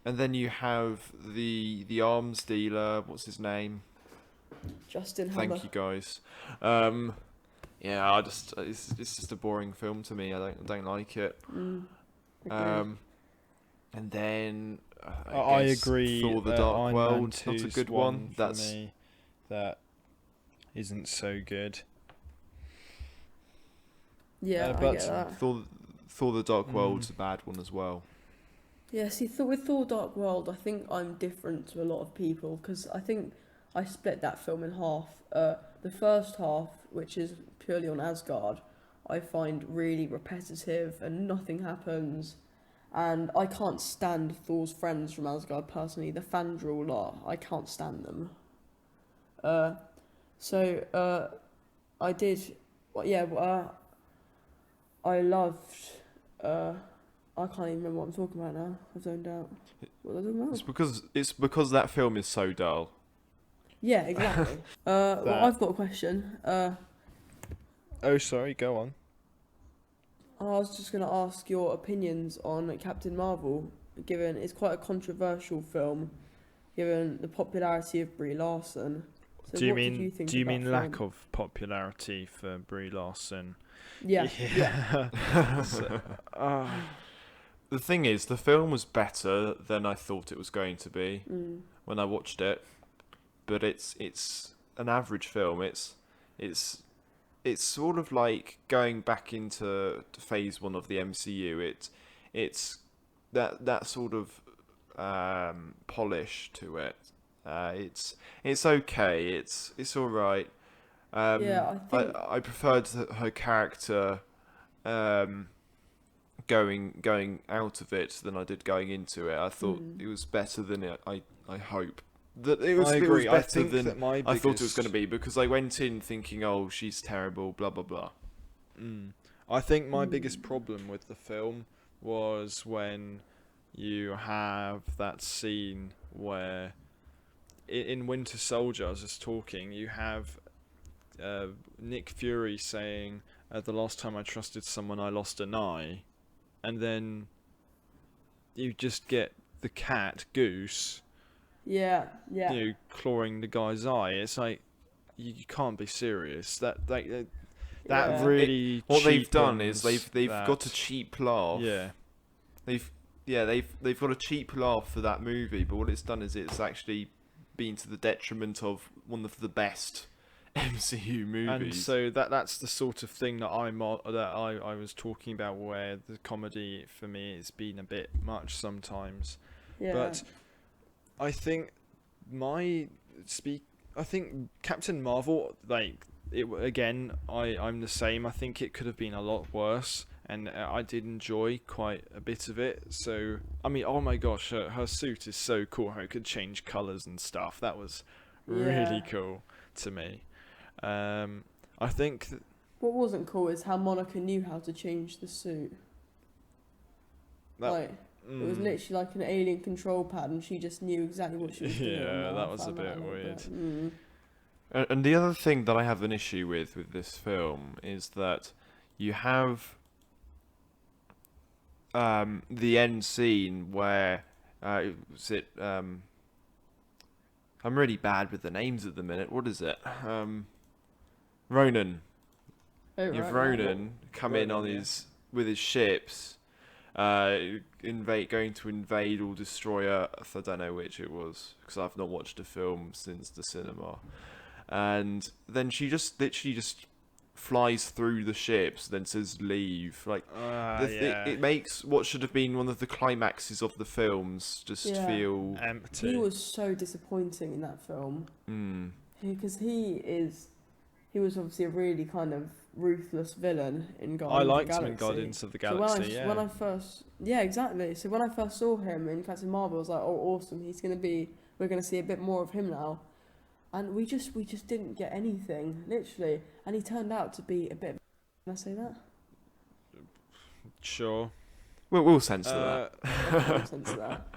And then you have the arms dealer. What's his name? Justin Hammer. Thank you, guys. It's just a boring film to me. I don't like it. And then I guess agree. Thor: The Dark Iron World, Man not a 2's good one. for me that isn't so good. Yeah, I but get that. Thor: The Dark World's a bad one as well. Yeah, see, with Thor: Dark World, I think I'm different to a lot of people because I think I split that film in half. The first half, which is purely on Asgard, I find really repetitive and nothing happens. And I can't stand Thor's friends from Asgard personally. The Fandral lot, I can't stand them. I did, I loved. I can't even remember what I'm talking about now. I've zoned out. What was I talking about? It's because that film is so dull. Yeah, exactly. Well, I've got a question. Oh, sorry, go on. I was just going to ask your opinions on Captain Marvel, given it's quite a controversial film, given the popularity of Brie Larson. So do you what did you think do you about mean the lack film? of popularity for Brie Larson? Yeah. The thing is, the film was better than I thought it was going to be when I watched it, but it's an average film. It's sort of like going back into phase 1 of the MCU. It's that sort of polish to it. It's okay. It's all right. I think I preferred her character going out of it than I did going into it. I thought it was better than I hope that it was. I It was agree. I better think than that my I thought it was biggest- going to be, because I went in thinking, oh, she's terrible, blah blah blah. I think my biggest problem with the film was when you have that scene where in Winter Soldier, I was just talking, you have Nick Fury saying, the last time I trusted someone, I lost an eye. And then you just get the cat, Goose, Yeah. clawing the guy's eye. It's like, you can't be serious. That Yeah. really What they've done is cheapens they've that. got a cheap laugh. Yeah. They've got a cheap laugh for that movie, but what it's done is it's actually been to the detriment of one of the best MCU movies. And so that's the sort of thing that I was talking about, where the comedy for me has been a bit much sometimes. Yeah. But I think I think Captain Marvel, like I'm the same. I think it could have been a lot worse, and I did enjoy quite a bit of it. So I mean, oh my gosh, her suit is so cool. How it could change colors and stuff. That was really cool to me. I think What wasn't cool is how Monica knew how to change the suit. It was literally like an alien control pad, and she just knew exactly what she was doing. Yeah, and that I was a found bit little weird. And the other thing that I have an issue with this film is that you have the end scene where I'm really bad with the names at the minute. What is it? Ronan. Oh, You have right, Ronan come in on Ronan, yeah. with his ships, going to invade or destroy Earth. I don't know which it was, because I've not watched a film since the cinema. And then she just literally just flies through the ships, then says leave. Like it makes what should have been one of the climaxes of the films just feel empty. He was so disappointing in that film. Because he was obviously a really kind of ruthless villain in Guardians I of liked the him Galaxy. in Guardians of the So Galaxy. when I first saw him in Captain Marvel, I was like, oh, awesome! We're gonna see a bit more of him now, and we just didn't get anything, literally. And he turned out to be a bit. Can I say that? Sure. we'll censor that. I'll censor that.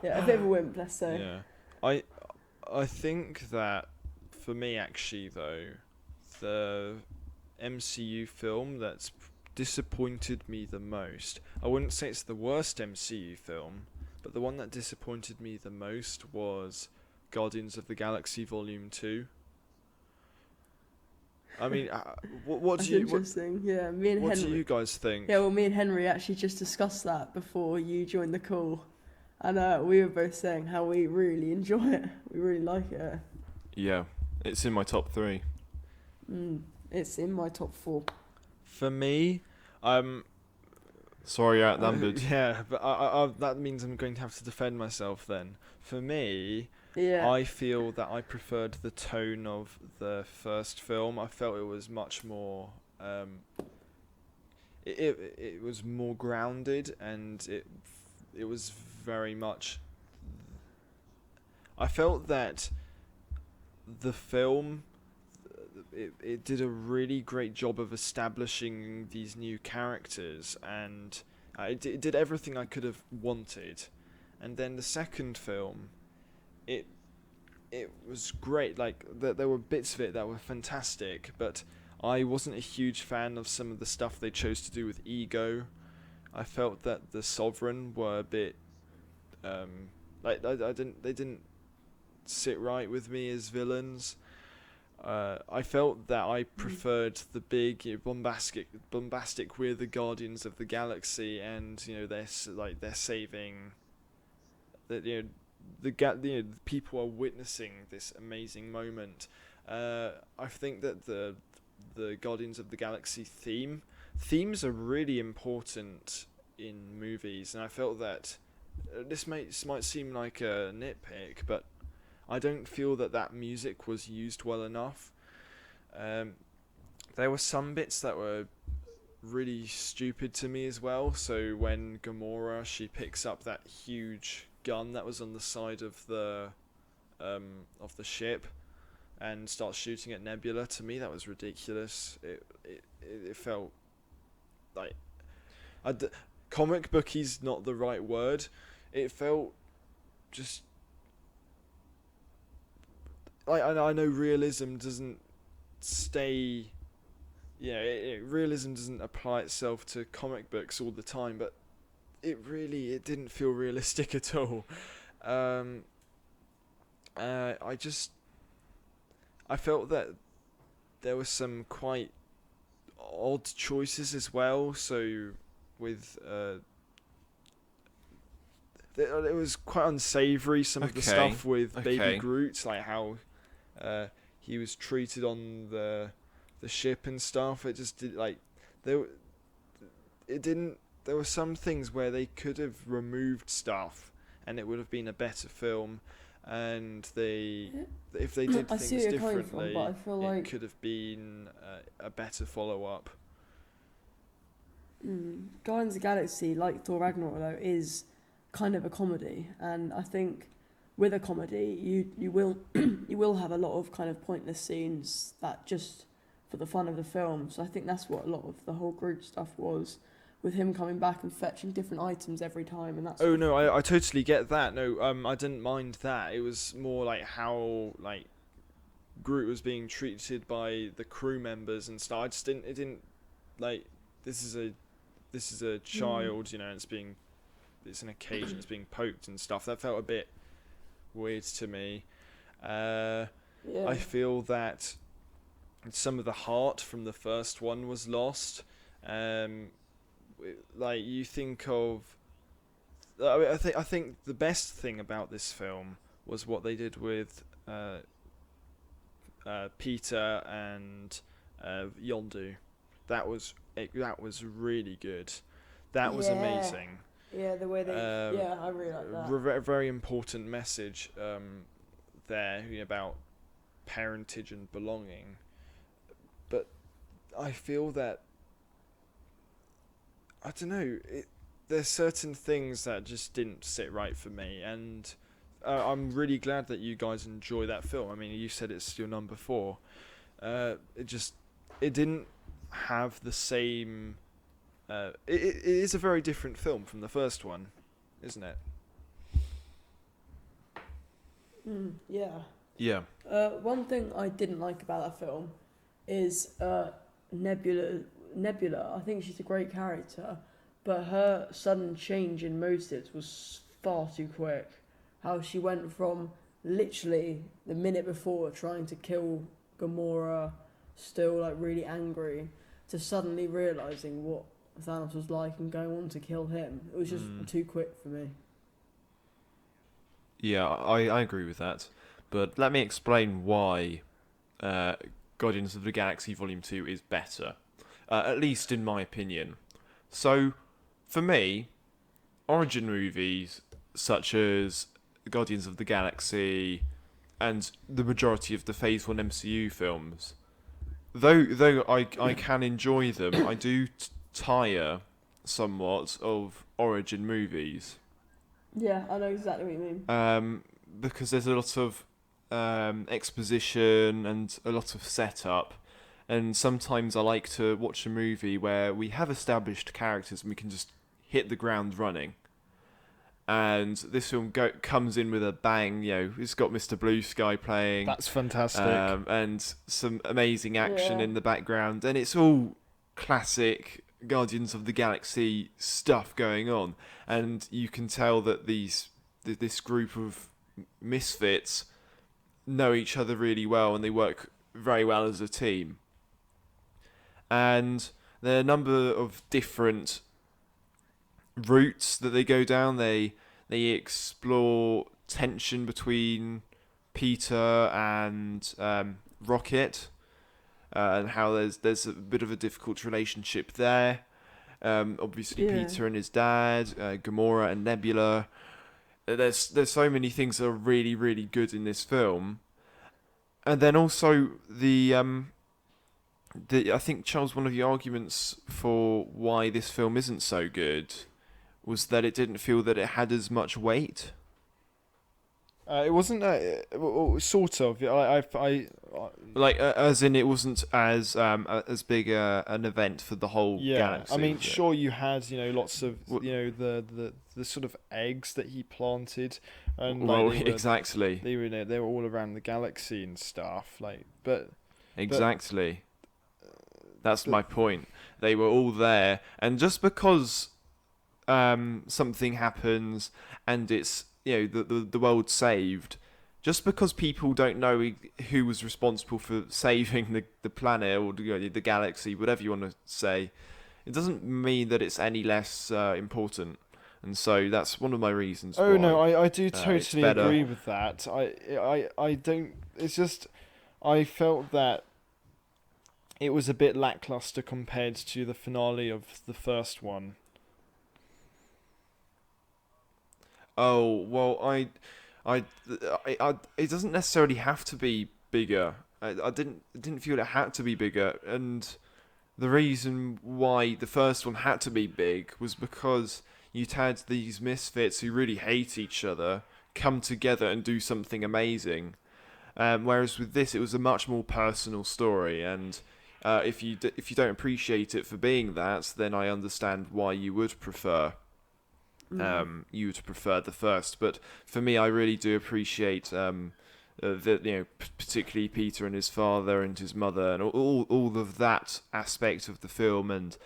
Yeah, a bit of a wimp, let's say. Yeah, I think that for me, actually, though, the MCU film that's disappointed me the most, I wouldn't say it's the worst MCU film, but the one that disappointed me the most was Guardians of the Galaxy Volume 2. I mean, what That's do you interesting. Yeah, me and what Henry. do you guys think? Yeah, well, me and Henry actually just discussed that before you joined the call, and we were both saying how we really enjoy it. We really like it. Yeah, it's in my top 3. It's in my top 4. For me, Sorry, outnumbered. yeah, but I that means I'm going to have to defend myself then. For me, Yeah. I feel that I preferred the tone of the first film. I felt it was much more. It was more grounded, and it was very much. I felt that the film. It did a really great job of establishing these new characters, and it did everything I could have wanted. And then the second film, it was great. Like there were bits of it that were fantastic, but I wasn't a huge fan of some of the stuff they chose to do with Ego. I felt that the Sovereign were a bit they didn't sit right with me as villains. I felt that I preferred the big, bombastic. We're the Guardians of the Galaxy, and they're saving. That the people are witnessing this amazing moment. I think that the Guardians of the Galaxy themes are really important in movies, and I felt that this might seem like a nitpick, but I don't feel that music was used well enough. There were some bits that were really stupid to me as well. So when Gamora, she picks up that huge gun that was on the side of the of the ship and starts shooting at Nebula. To me, that was ridiculous. It felt like comic bookie's not the right word. It felt just like I know realism doesn't stay. Realism doesn't apply itself to comic books all the time, but it didn't feel realistic at all. I felt that there were some quite odd choices as well. So with it was quite unsavory, some of the stuff with Baby Groot, like how he was treated on the ship and stuff. It just did there were some things where they could have removed stuff and it would have been a better film, and if they did things differently, but I feel it could have been a better follow-up. Guardians of the Galaxy, like Thor Ragnarok, though, is kind of a comedy, and I think with a comedy you will have a lot of kind of pointless scenes that just for the fun of the film. So I think that's what a lot of the whole Groot stuff was, with him coming back and fetching different items every time, and that's. Oh no, I totally get that. No, I didn't mind that. It was more like how Groot was being treated by the crew members and stuff. I just didn't. It didn't this is a child, it's in a cage and it's being poked and stuff. That felt a bit weird to me. I feel that some of the heart from the first one was lost. You think of, I think the best thing about this film was what they did with Peter and Yondu. That was really good. That was amazing. Yeah, the way they. I really like that. A very important message there about parentage and belonging. But I feel that I don't know. There's certain things that just didn't sit right for me, and I'm really glad that you guys enjoy that film. I mean, you said it's your number 4. It didn't have the same. It is a very different film from the first one, isn't it? Yeah. Yeah. One thing I didn't like about that film is Nebula. I think she's a great character, but her sudden change in motives was far too quick. How she went from literally the minute before trying to kill Gamora, still really angry, to suddenly realising what Thanos was like and going on to kill him. It was just too quick for me. Yeah, I agree with that. But let me explain why Guardians of the Galaxy Volume 2 is better. At least in my opinion. So, for me, origin movies such as Guardians of the Galaxy and the majority of the Phase 1 MCU films, though I can enjoy them, I do tire somewhat of origin movies. Yeah, I know exactly what you mean. Because there's a lot of exposition and a lot of setup. And sometimes I like to watch a movie where we have established characters and we can just hit the ground running. And this film comes in with a bang. It's got Mr. Blue Sky playing. That's fantastic. And some amazing action in the background. And it's all classic Guardians of the Galaxy stuff going on. And you can tell that this group of misfits know each other really well and they work very well as a team. And there are a number of different routes that they go down. They explore tension between Peter and Rocket, and how there's a bit of a difficult relationship there. Obviously, Peter and his dad, Gamora and Nebula. There's so many things that are really, really good in this film. And then also I think, Charles, one of the arguments for why this film isn't so good was that it didn't feel that it had as much weight. It wasn't sort of. Like as in, it wasn't as big an event for the whole Yeah. galaxy. I mean, was it? sure, you had lots of Wh- the sort of eggs that he planted, and Well, like exactly, they were all around the galaxy and stuff. Like, but exactly. That's but my point. They were all there, and just because something happens and it's the world saved, just because people don't know who was responsible for saving the planet or the galaxy, whatever you want to say, it doesn't mean that it's any less important. And so that's one of my reasons. oh why, no, I do it's totally better. agree with that. I don't. It's just I felt that it was a bit lackluster compared to the finale of the first one. Oh well, it doesn't necessarily have to be bigger. I didn't feel it had to be bigger, and the reason why the first one had to be big was because you'd had these misfits who really hate each other come together and do something amazing. Whereas with this, it was a much more personal story, and if you don't appreciate it for being that, then I understand why you would prefer the first. But for me, I really do appreciate that particularly Peter and his father and his mother and all of that aspect of the film, and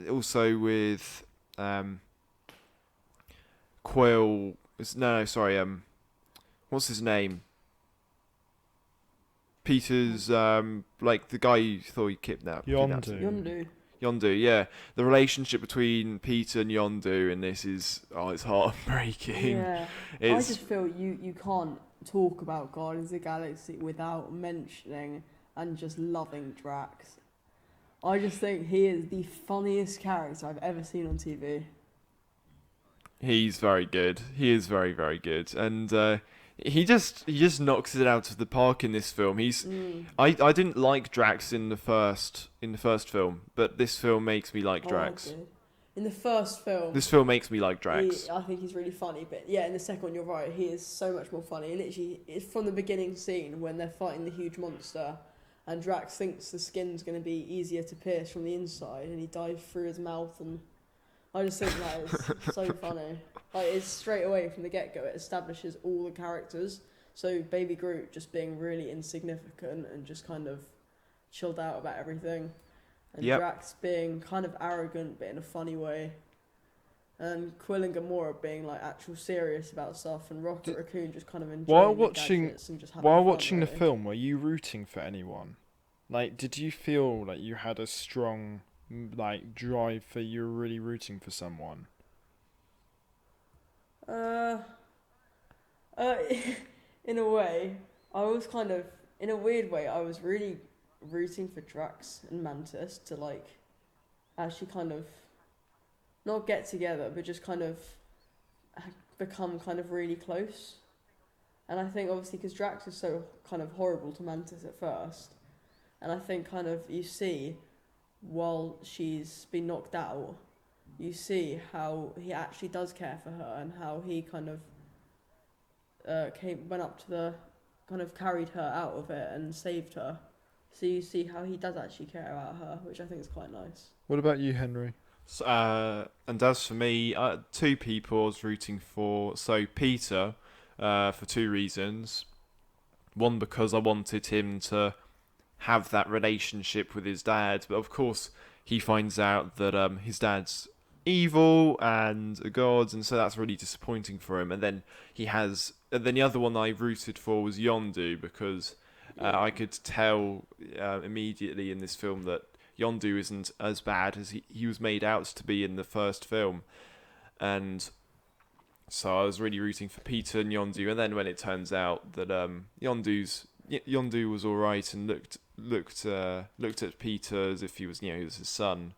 also with Quill. No, sorry. What's his name? Peter's like the guy you thought he kidnapped. Yondu. Yondu, yeah. The relationship between Peter and Yondu in this is it's heartbreaking. Yeah, I just feel you can't talk about Guardians of the Galaxy without mentioning and just loving Drax. I just think he is the funniest character I've ever seen on TV. He's very good. He is very, very good, and he just knocks it out of the park in this film. I didn't like Drax in the first film, but this film makes me like Drax. Okay. In the first film, This film makes me like Drax. I think he's really funny, but yeah, in the second one, you're right. He is so much more funny. And literally, it's from the beginning scene when they're fighting the huge monster, and Drax thinks the skin's going to be easier to pierce from the inside, and he dives through his mouth, and I just think that is so funny. Like, it's straight away from the get-go, it establishes all the characters. So Baby Groot just being really insignificant and just kind of chilled out about everything. And Drax being kind of arrogant but in a funny way. And Quill and Gamora being like actual serious about stuff, and Rocket Raccoon just kind of enjoying the gadgets and just having while fun, watching really. the film, were you rooting for anyone? Like, did you feel like you had a strong drive for you were really rooting for someone? In a way, I was kind of, in a weird way, I was really rooting for Drax and Mantis to actually kind of not get together, but just kind of become kind of really close. And I think obviously because Drax is so kind of horrible to Mantis at first, and I think kind of you see while she's been knocked out, you see how he actually does care for her and how he kind of went up to the kind of carried her out of it and saved her. So you see how he does actually care about her, which I think is quite nice. What about you, Henry? And as for me, two people I was rooting for. So Peter, for two reasons. One, because I wanted him to have that relationship with his dad, but of course he finds out that his dad's evil and a god, and so that's really disappointing for him. And then the other one I rooted for was Yondu, because I could tell immediately in this film that Yondu isn't as bad as he was made out to be in the first film, and so I was really rooting for Peter and Yondu. And then when it turns out that Yondu was all right and looked at Peter as if he was his son,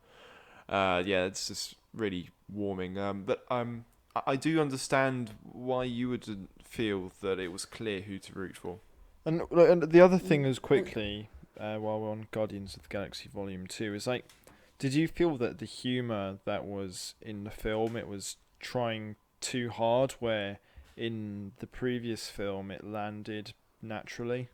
it's just really warming. But I do understand why you would feel that it was clear who to root for. And the other thing is quickly, while we're on Guardians of the Galaxy Volume 2, is did you feel that the humour that was in the film, it was trying too hard, where in the previous film it landed naturally.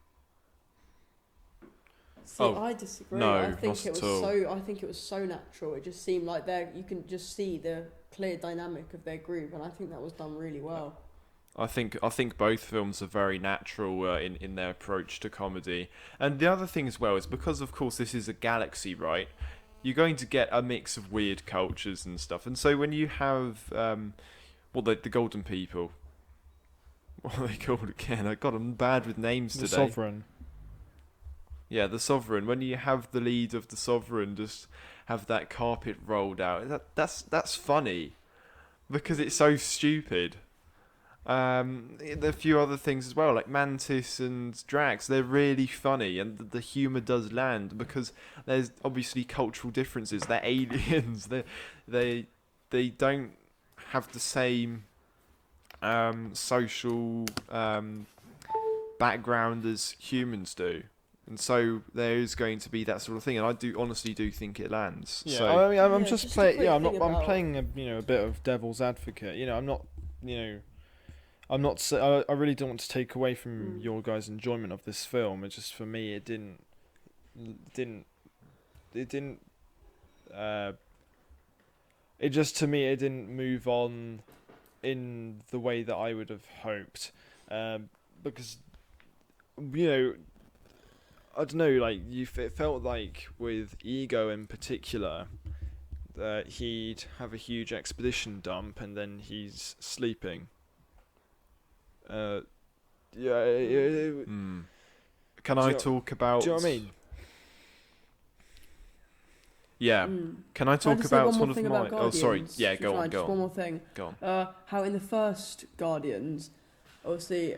See, I disagree. no, I think not it was at all. I think it was so natural. It just seemed like you can just see the clear dynamic of their group, and I think that was done really well. I think both films are very natural in their approach to comedy. And the other thing as well is because, of course, this is a galaxy, right? You're going to get a mix of weird cultures and stuff. And so when you have, the Golden People, what are they called again? God, I'm bad with names The today. Sovereign. Yeah, the Sovereign. When you have the lead of the Sovereign just have that carpet rolled out, that's funny because it's so stupid. There are a few other things as well, like Mantis and Drax. They're really funny, and the humour does land because there's obviously cultural differences. They're aliens. They don't have the same social background as humans do, and so there is going to be that sort of thing. And I honestly do think it lands. Yeah, So I mean, I'm Yeah, just just a playing. quick Yeah, thing I'm about- playing a bit of devil's advocate. I'm not. I'm not. I really don't want to take away from your guys' enjoyment of this film. It's just for me, it didn't. It just to me, it didn't move on in the way that I would have hoped, because I don't know. Like it felt like with Ego in particular, that he'd have a huge expedition dump and then he's sleeping. Can I talk about? Do you know what I mean? Yeah. Can I Can I talk just say about one more one of thing my? about Oh, sorry. Guardians? Yeah, go Fine, on. just one more thing. Go on. How in the first Guardians, obviously,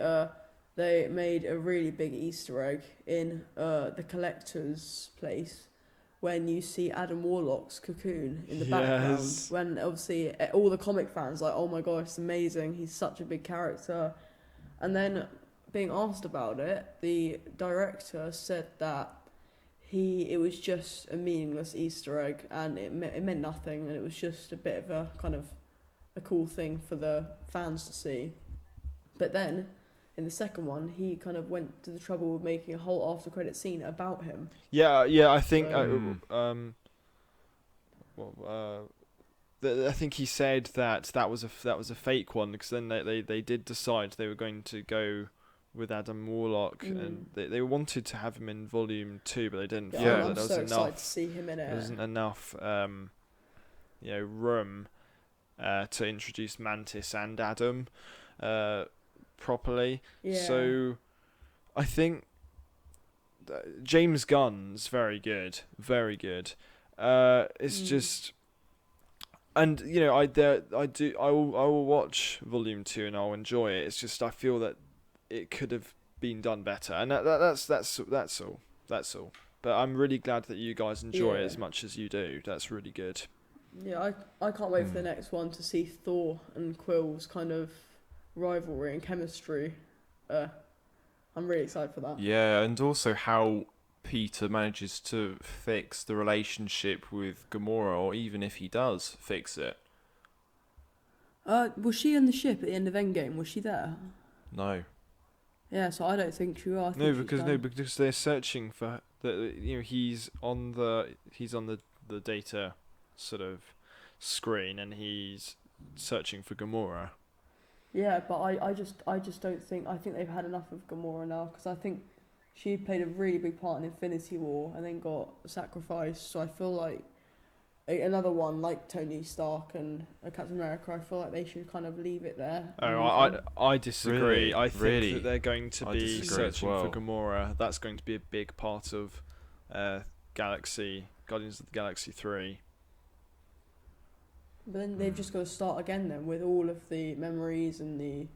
they made a really big Easter egg in the Collector's place when you see Adam Warlock's cocoon in the background. Yes. When obviously all the comic fans are like, oh my gosh, it's amazing. He's such a big character. And then being asked about it, the director said that it was just a meaningless Easter egg and it meant nothing, and it was just a bit of a kind of a cool thing for the fans to see. But then in the second one, he kind of went to the trouble of making a whole after credit scene about him. Yeah. I think. I think he said that was a fake one, because then they did decide they were going to go with Adam Warlock, and they wanted to have him in Volume 2, but they didn't feel that I'm there was so excited enough. to see him in it. There wasn't enough, room to introduce Mantis and Adam properly. Yeah. So I think James Gunn's very good, very good. It's just, and I will watch Volume 2 and I'll enjoy it. It's just I feel that it could have been done better, and that's all. But I'm really glad that you guys enjoy it as much as you do. That's really good. Yeah, I can't wait for the next one to see Thor and Quill's kind of rivalry and chemistry. I'm really excited for that. Yeah, and also how Peter manages to fix the relationship with Gamora, or even if he does fix it. Was she in the ship at the end of Endgame? Was she there? No. Yeah, so I don't think she was. Because they're searching for he's on the data sort of screen, and he's searching for Gamora. Yeah, but I just don't think. I think they've had enough of Gamora now, because I think she played a really big part in Infinity War and then got sacrificed. So I feel like another one like Tony Stark and Captain America, I feel like they should kind of leave it there. I disagree. Really? I think Really? that they're going to I be disagree as searching well. for Gamora. That's going to be a big part of Guardians of the Galaxy 3. But then they've just got to start again then with all of the memories and the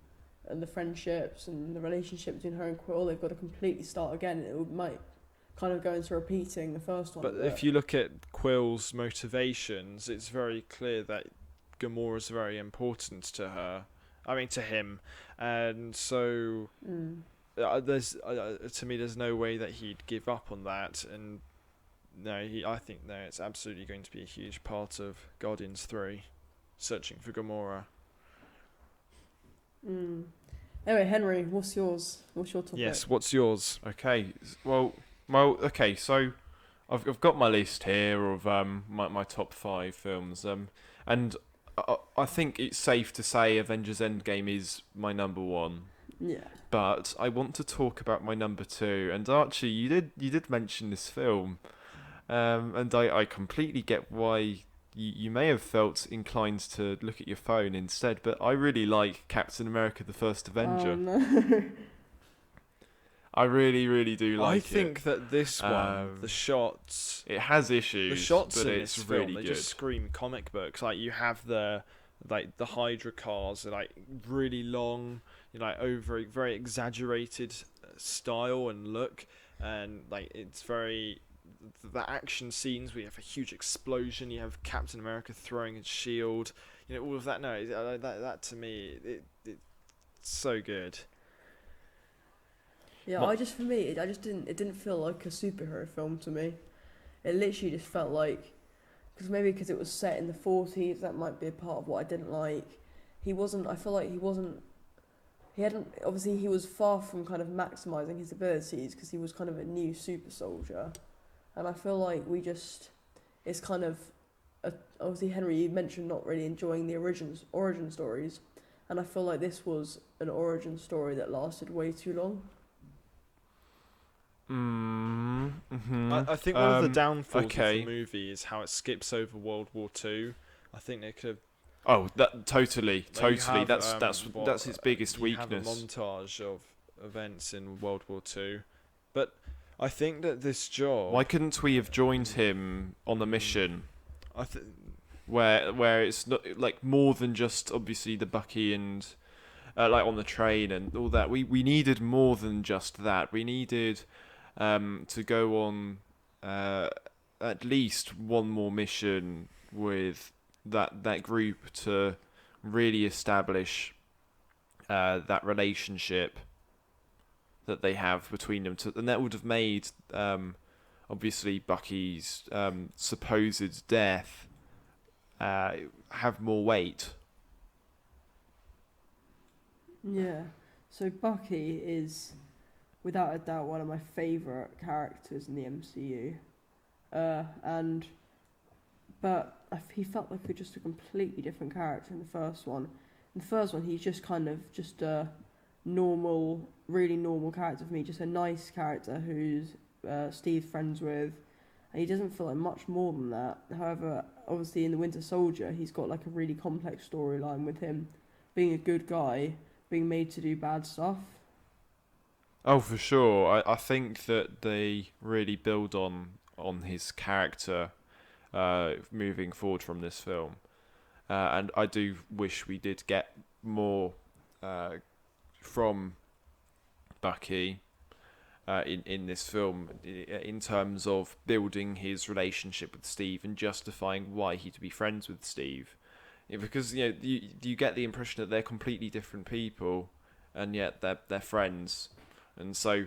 friendships and the relationship between her and Quill. They've got to completely start again. It might kind of go into repeating the first one. But if you look at Quill's motivations, it's very clear that Gamora's very important to her. I mean, to him, and so to me, there's no way that he'd give up on that. And I think it's absolutely going to be a huge part of Guardians 3, searching for Gamora. Mm. Anyway, Henry, what's yours? What's your topic? Yes, what's yours? Okay, okay. So I've got my list here of my top 5 films. And I think it's safe to say Avengers Endgame is my number 1. Yeah. But I want to talk about my number 2. And Archie, you did mention this film, and I completely get why you may have felt inclined to look at your phone instead. But I really like Captain America: The First Avenger. Oh no. I really, really do like I it. think that this one, the shots, it has issues, the shots but in it's this really film, they good. just scream comic books. Like you have the Hydra cars, like really long, very exaggerated style and look, and like it's very the action scenes. We have a huge explosion. You have Captain America throwing his shield. All of that. No, that to me, it's so good. Yeah, What- it didn't feel like a superhero film to me. It literally just felt like, because it was set in the 40s, that might be a part of what I didn't like. I feel like obviously he was far from kind of maximising his abilities because he was kind of a new super soldier. And I feel like it's kind of, obviously Henry, you mentioned not really enjoying the origin stories. And I feel like this was an origin story that lasted way too long. I think one of the downfalls okay. of the movie is how it skips over World War II. I think they could have. Oh, that totally. Like you have, That's its biggest you have a weakness. montage of events in World War II, but I think that this job. Why couldn't we have joined him on the mission? Where it's not like more than just obviously the Bucky and like on the train and all that. We needed more than just that. We needed to go on at least one more mission with that group to really establish that relationship that they have between them. And that would have made obviously Bucky's supposed death have more weight. Yeah. So Bucky is, without a doubt, one of my favourite characters in the MCU. He felt like just a completely different character in the first one. In the first one, he's just kind of just a normal, really normal character for me. Just a nice character who's Steve's friends with. And he doesn't feel like much more than that. However, obviously in The Winter Soldier, he's got like a really complex storyline with him being a good guy, being made to do bad stuff. Oh, for sure. I think that they really build on his character moving forward from this film. And I do wish we did get more from Bucky in this film in terms of building his relationship with Steve and justifying why he'd be friends with Steve. Because you get the impression that they're completely different people, and yet they're friends. And so,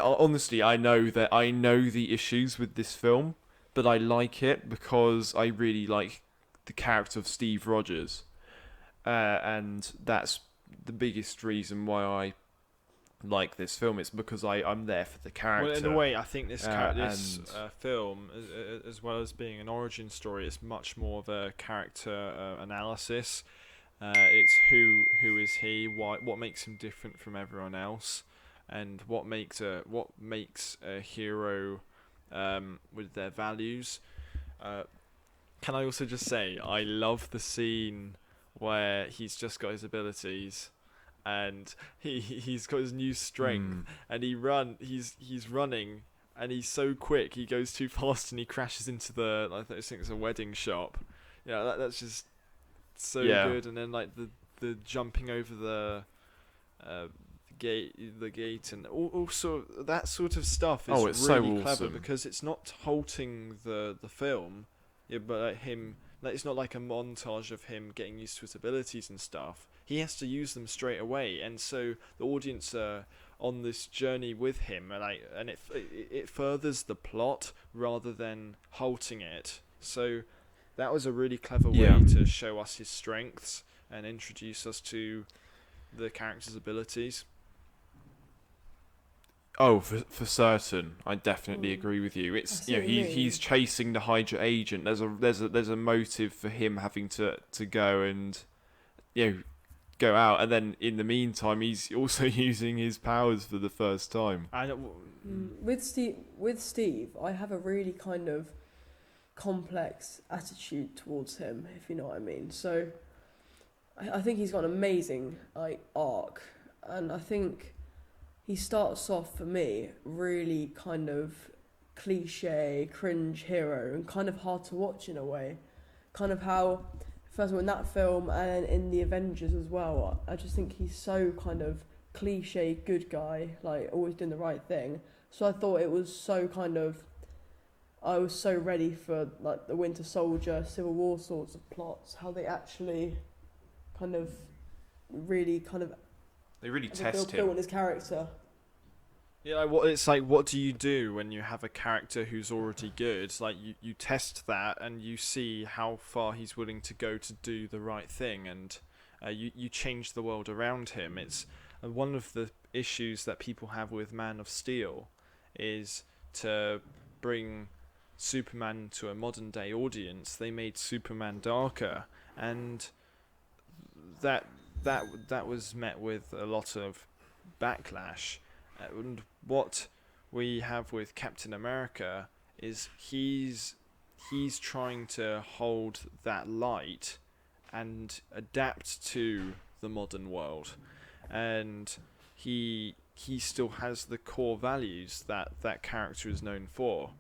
honestly, I know the issues with this film, but I like it because I really like the character of Steve Rogers, and that's the biggest reason why I like this film. It's because I'm there for the character. Well, in a way, I think this film, as well as being an origin story, is much more of a character analysis. It's who is he? What makes him different from everyone else, and what makes a hero with their values. Can I also just say I love the scene where he's just got his abilities, and he's got his new strength, and he's running, and he's so quick, he goes too fast, and he crashes into I think it's a wedding shop. Yeah, that's just so good. And then like the jumping over the gate, and also that sort of stuff is it's really so clever awesome. because it's not halting the film, but it's not like a montage of him getting used to his abilities and stuff. He has to use them straight away, and so the audience are on this journey with him, and it furthers the plot rather than halting it. So that was a really clever way to show us his strengths and introduce us to the character's abilities. Oh, for certain, I definitely agree with you. I It's see what you mean. he's chasing the Hydra agent. There's a motive for him having to go and go out, and then in the meantime he's also using his powers for the first time. I don't. With Steve, I have a really kind of complex attitude towards him, if you know what I mean. So I think he's got an amazing arc, and I think he starts off for me really kind of cliche, cringe hero, and kind of hard to watch in a way. Kind of how, first of all, in that film and in the Avengers as well, I just think he's so kind of cliche good guy, like always doing the right thing. So I thought it was so kind of, I was so ready for like the Winter Soldier, Civil War sorts of plots, how they actually kind of really kind of They really test built him. his character. Yeah, what do you do when you have a character who's already good? It's like you test that and you see how far he's willing to go to do the right thing, and you change the world around him. It's one of the issues that people have with Man of Steel is to bring Superman to a modern day audience. They made Superman darker, and that was met with a lot of backlash. And what we have with Captain America is he's trying to hold that light and adapt to the modern world, and he still has the core values that character is known for,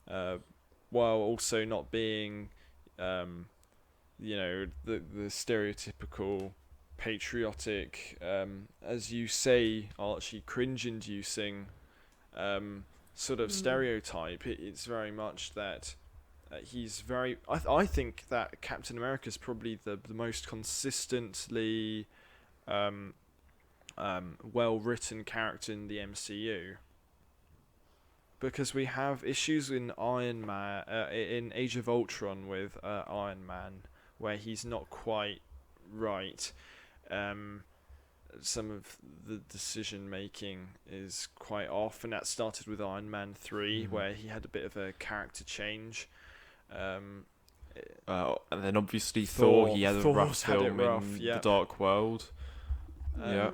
while also not being the stereotypical patriotic, as you say, Archie, cringe-inducing sort of stereotype. It's very much that he's very. I think that Captain America is probably the most consistently well-written character in the MCU. Because we have issues in Iron Man, in Age of Ultron with Iron Man, where he's not quite right. Some of the decision making is quite off, and that started with Iron Man 3, where he had a bit of a character change. And then obviously Thor, he had a rough film in The Dark World. Yeah.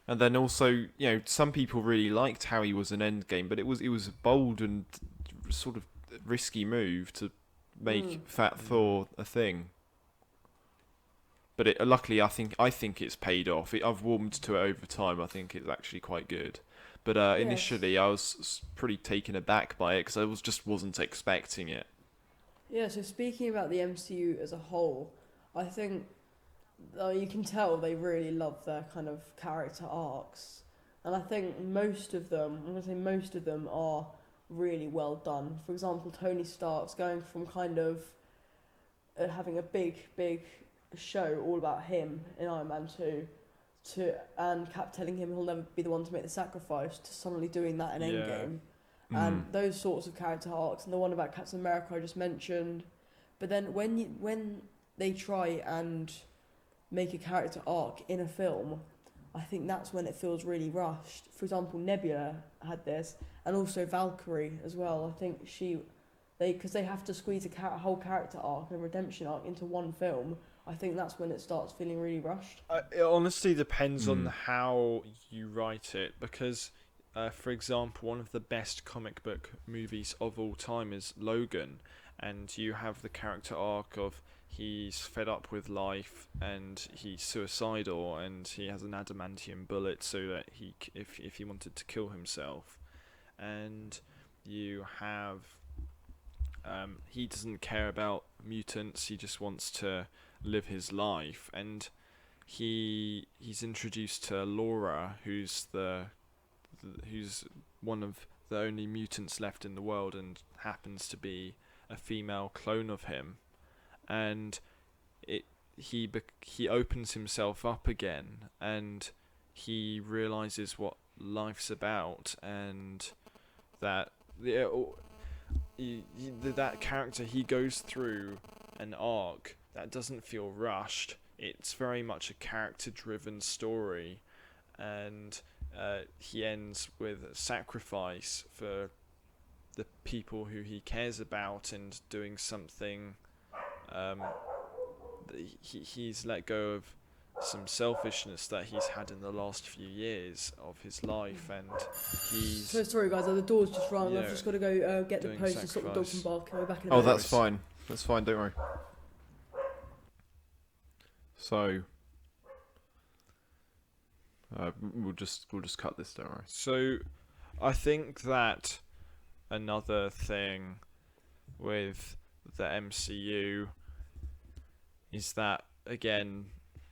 And then also, some people really liked how he was in Endgame, but it was a bold and sort of risky move to make Fat Thor a thing. But luckily, I think it's paid off. I've warmed to it over time. I think it's actually quite good. But initially, I was pretty taken aback by it because I wasn't expecting it. Yeah, so speaking about the MCU as a whole, I think you can tell they really love their kind of character arcs. And I think most of them are really well done. For example, Tony Stark's going from kind of having a big show all about him in Iron Man 2 and Cap telling him he'll never be the one to make the sacrifice, to suddenly doing that in Endgame. And those sorts of character arcs, and the one about Captain America I just mentioned. But then when they try and make a character arc in a film, I think that's when it feels really rushed. For example, Nebula had this, and also Valkyrie as well. I think because they have to squeeze a whole character arc and a redemption arc into one film. I think that's when it starts feeling really rushed. It honestly depends on how you write it, because, for example, one of the best comic book movies of all time is Logan, and you have the character arc of he's fed up with life and he's suicidal and he has an adamantium bullet so that if he wanted to kill himself, and you have he doesn't care about mutants, he just wants to live his life, and he's introduced to Laura, who's one of the only mutants left in the world and happens to be a female clone of him, and he opens himself up again, and he realizes what life's about, and that that character, he goes through an arc that doesn't feel rushed. it's very much a character-driven story, and he ends with a sacrifice for the people who he cares about and doing something. He's let go of some selfishness that he's had in the last few years of his life, and he's So sorry guys, the door's just rung. Yeah, I've just got to go get the doing post and stop the dog from sacrifice. barking. I'll be back in a Oh, minute. that's fine. That's fine. Don't worry. So, we'll just cut this. Don't worry. So, I think that another thing with the MCU is that, again,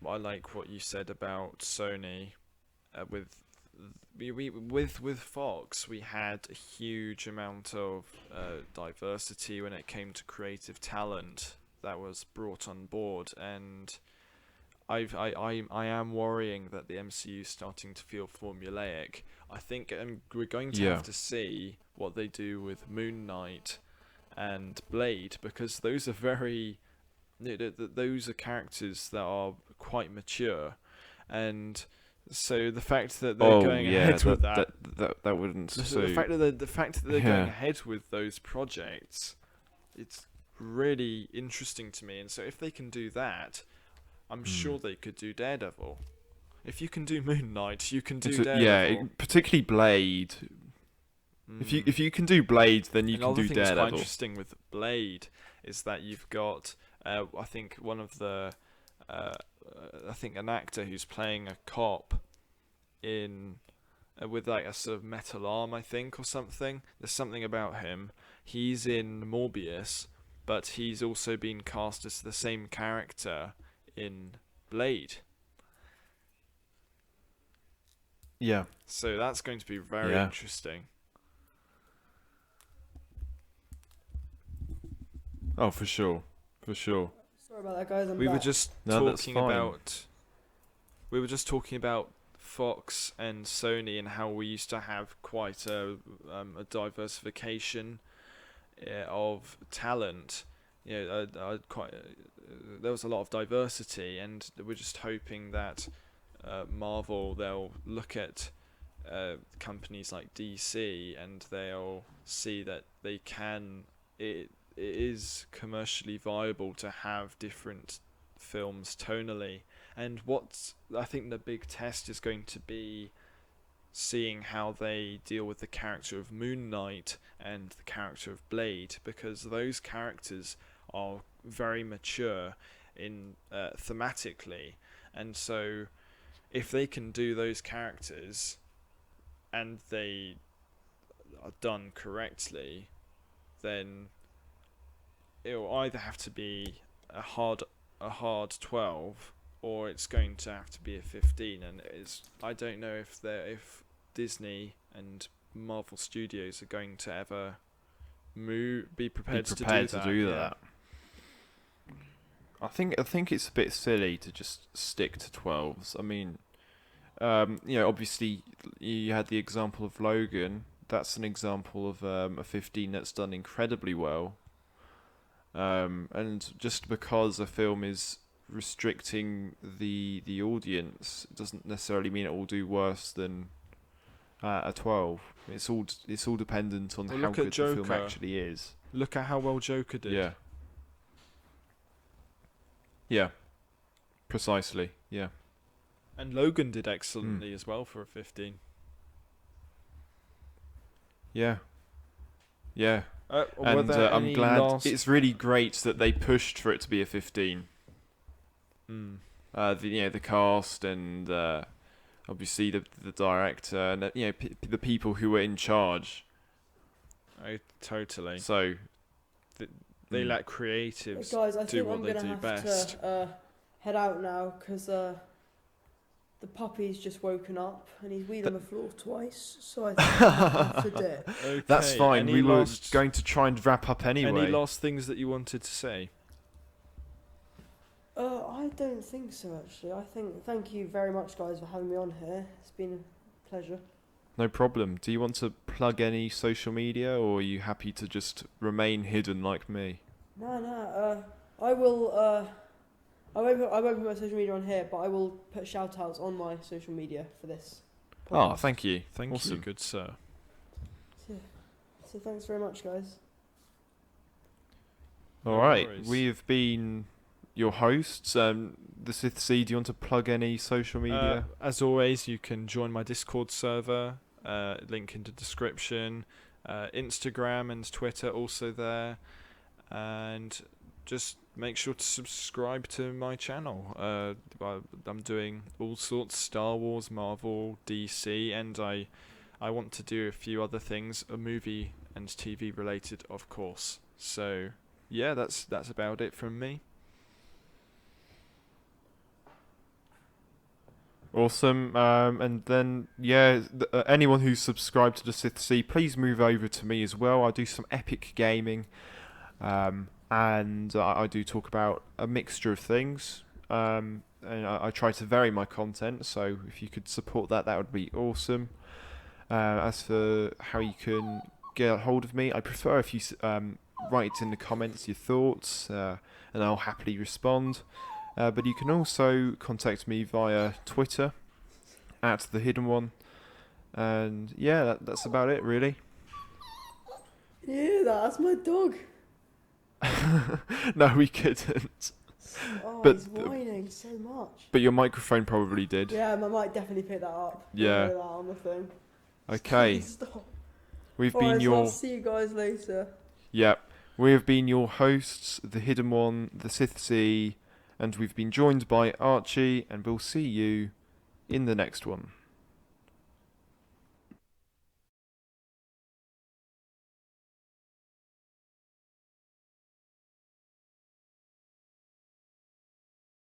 I like what you said about Sony. With Fox, we had a huge amount of diversity when it came to creative talent that was brought on board, and I am worrying that the MCU is starting to feel formulaic. I think we're going to have to see what they do with Moon Knight and Blade, because those are those are characters that are quite mature, and so the fact that they're going ahead with that wouldn't suit. the fact that they're going ahead with those projects, it's really interesting to me. And so if they can do that, I'm sure they could do Daredevil. If you can do Moon Knight, you can do Daredevil. Yeah, particularly Blade. If you can do Blade, then you can do Another thing Daredevil. that's quite interesting with Blade is that you've got, I think one of the, I think an actor who's playing a cop in, with like a sort of metal arm, I think, or something. There's something about him. He's in Morbius, but he's also been cast as the same character in Blade. Yeah. So that's going to be very interesting. Oh, for sure. For sure. Sorry about that, guys. We were just talking about Fox and Sony and how we used to have quite a diversification of talent. You know, there was a lot of diversity, and we're just hoping that Marvel, they'll look at companies like DC and they'll see that they can. It is commercially viable to have different films tonally, and what I think the big test is going to be seeing how they deal with the character of Moon Knight and the character of Blade, because those characters are very mature in thematically, and so if they can do those characters and they are done correctly, then it'll either have to be a hard 12, or it's going to have to be a 15. And I don't know if Disney and Marvel Studios are going to ever be prepared to do that. I think it's a bit silly to just stick to 12s. I mean, obviously you had the example of Logan. That's an example of a 15 that's done incredibly well. And just because a film is restricting the audience, it doesn't necessarily mean it will do worse than a 12. It's all dependent on how good the film actually is. Look at how well Joker did. Yeah. Yeah. Precisely. Yeah. And Logan did excellently as well for a 15. Yeah. Yeah. And I'm glad. It's really great that they pushed for it to be a 15. The cast and obviously the director and the people who were in charge. Oh, totally. So they let creatives guys, I do think what they do best. I'm gonna have to head out now because the puppy's just woken up and he's weed on the floor twice, so I think I have to dip. Okay. That's fine. We were going to try and wrap up anyway. Any last things that you wanted to say? I don't think so, actually. Thank you very much, guys, for having me on here. It's been a pleasure. No problem. Do you want to plug any social media, or are you happy to just remain hidden like me? No. I will I won't put my social media on here, but I will put shout outs on my social media for this podcast. Oh, thank you. Thank you, Awesome. good sir. So thanks very much, guys. All No right, worries. we've been your hosts. The Sith Sea, do you want to plug any social media? As always, you can join my Discord server. Link in the description. Instagram and Twitter also there. And just make sure to subscribe to my channel. I'm doing all sorts: Star Wars, Marvel, DC, and I want to do a few other things, a movie and TV related, of course. So yeah, that's about it from me. Awesome. And then, anyone who's subscribed to the Sith Sea, please move over to me as well. I do some epic gaming, and I do talk about a mixture of things. And I try to vary my content, so if you could support that, that would be awesome. As for how you can get a hold of me, I prefer if you write in the comments your thoughts, and I'll happily respond. But you can also contact me via Twitter @The Hidden One, and yeah, that's about it really. Yeah, that's my dog. No, we couldn't. Oh, But- he's whining so much. But your microphone probably did. Yeah, I might definitely pick that up. Yeah. Put that on the thing. Okay, Stop. we've Alright, been so your I'll see you guys later. we have been your hosts, The Hidden One, The Sith Sea, and we've been joined by Archie, and we'll see you in the next one.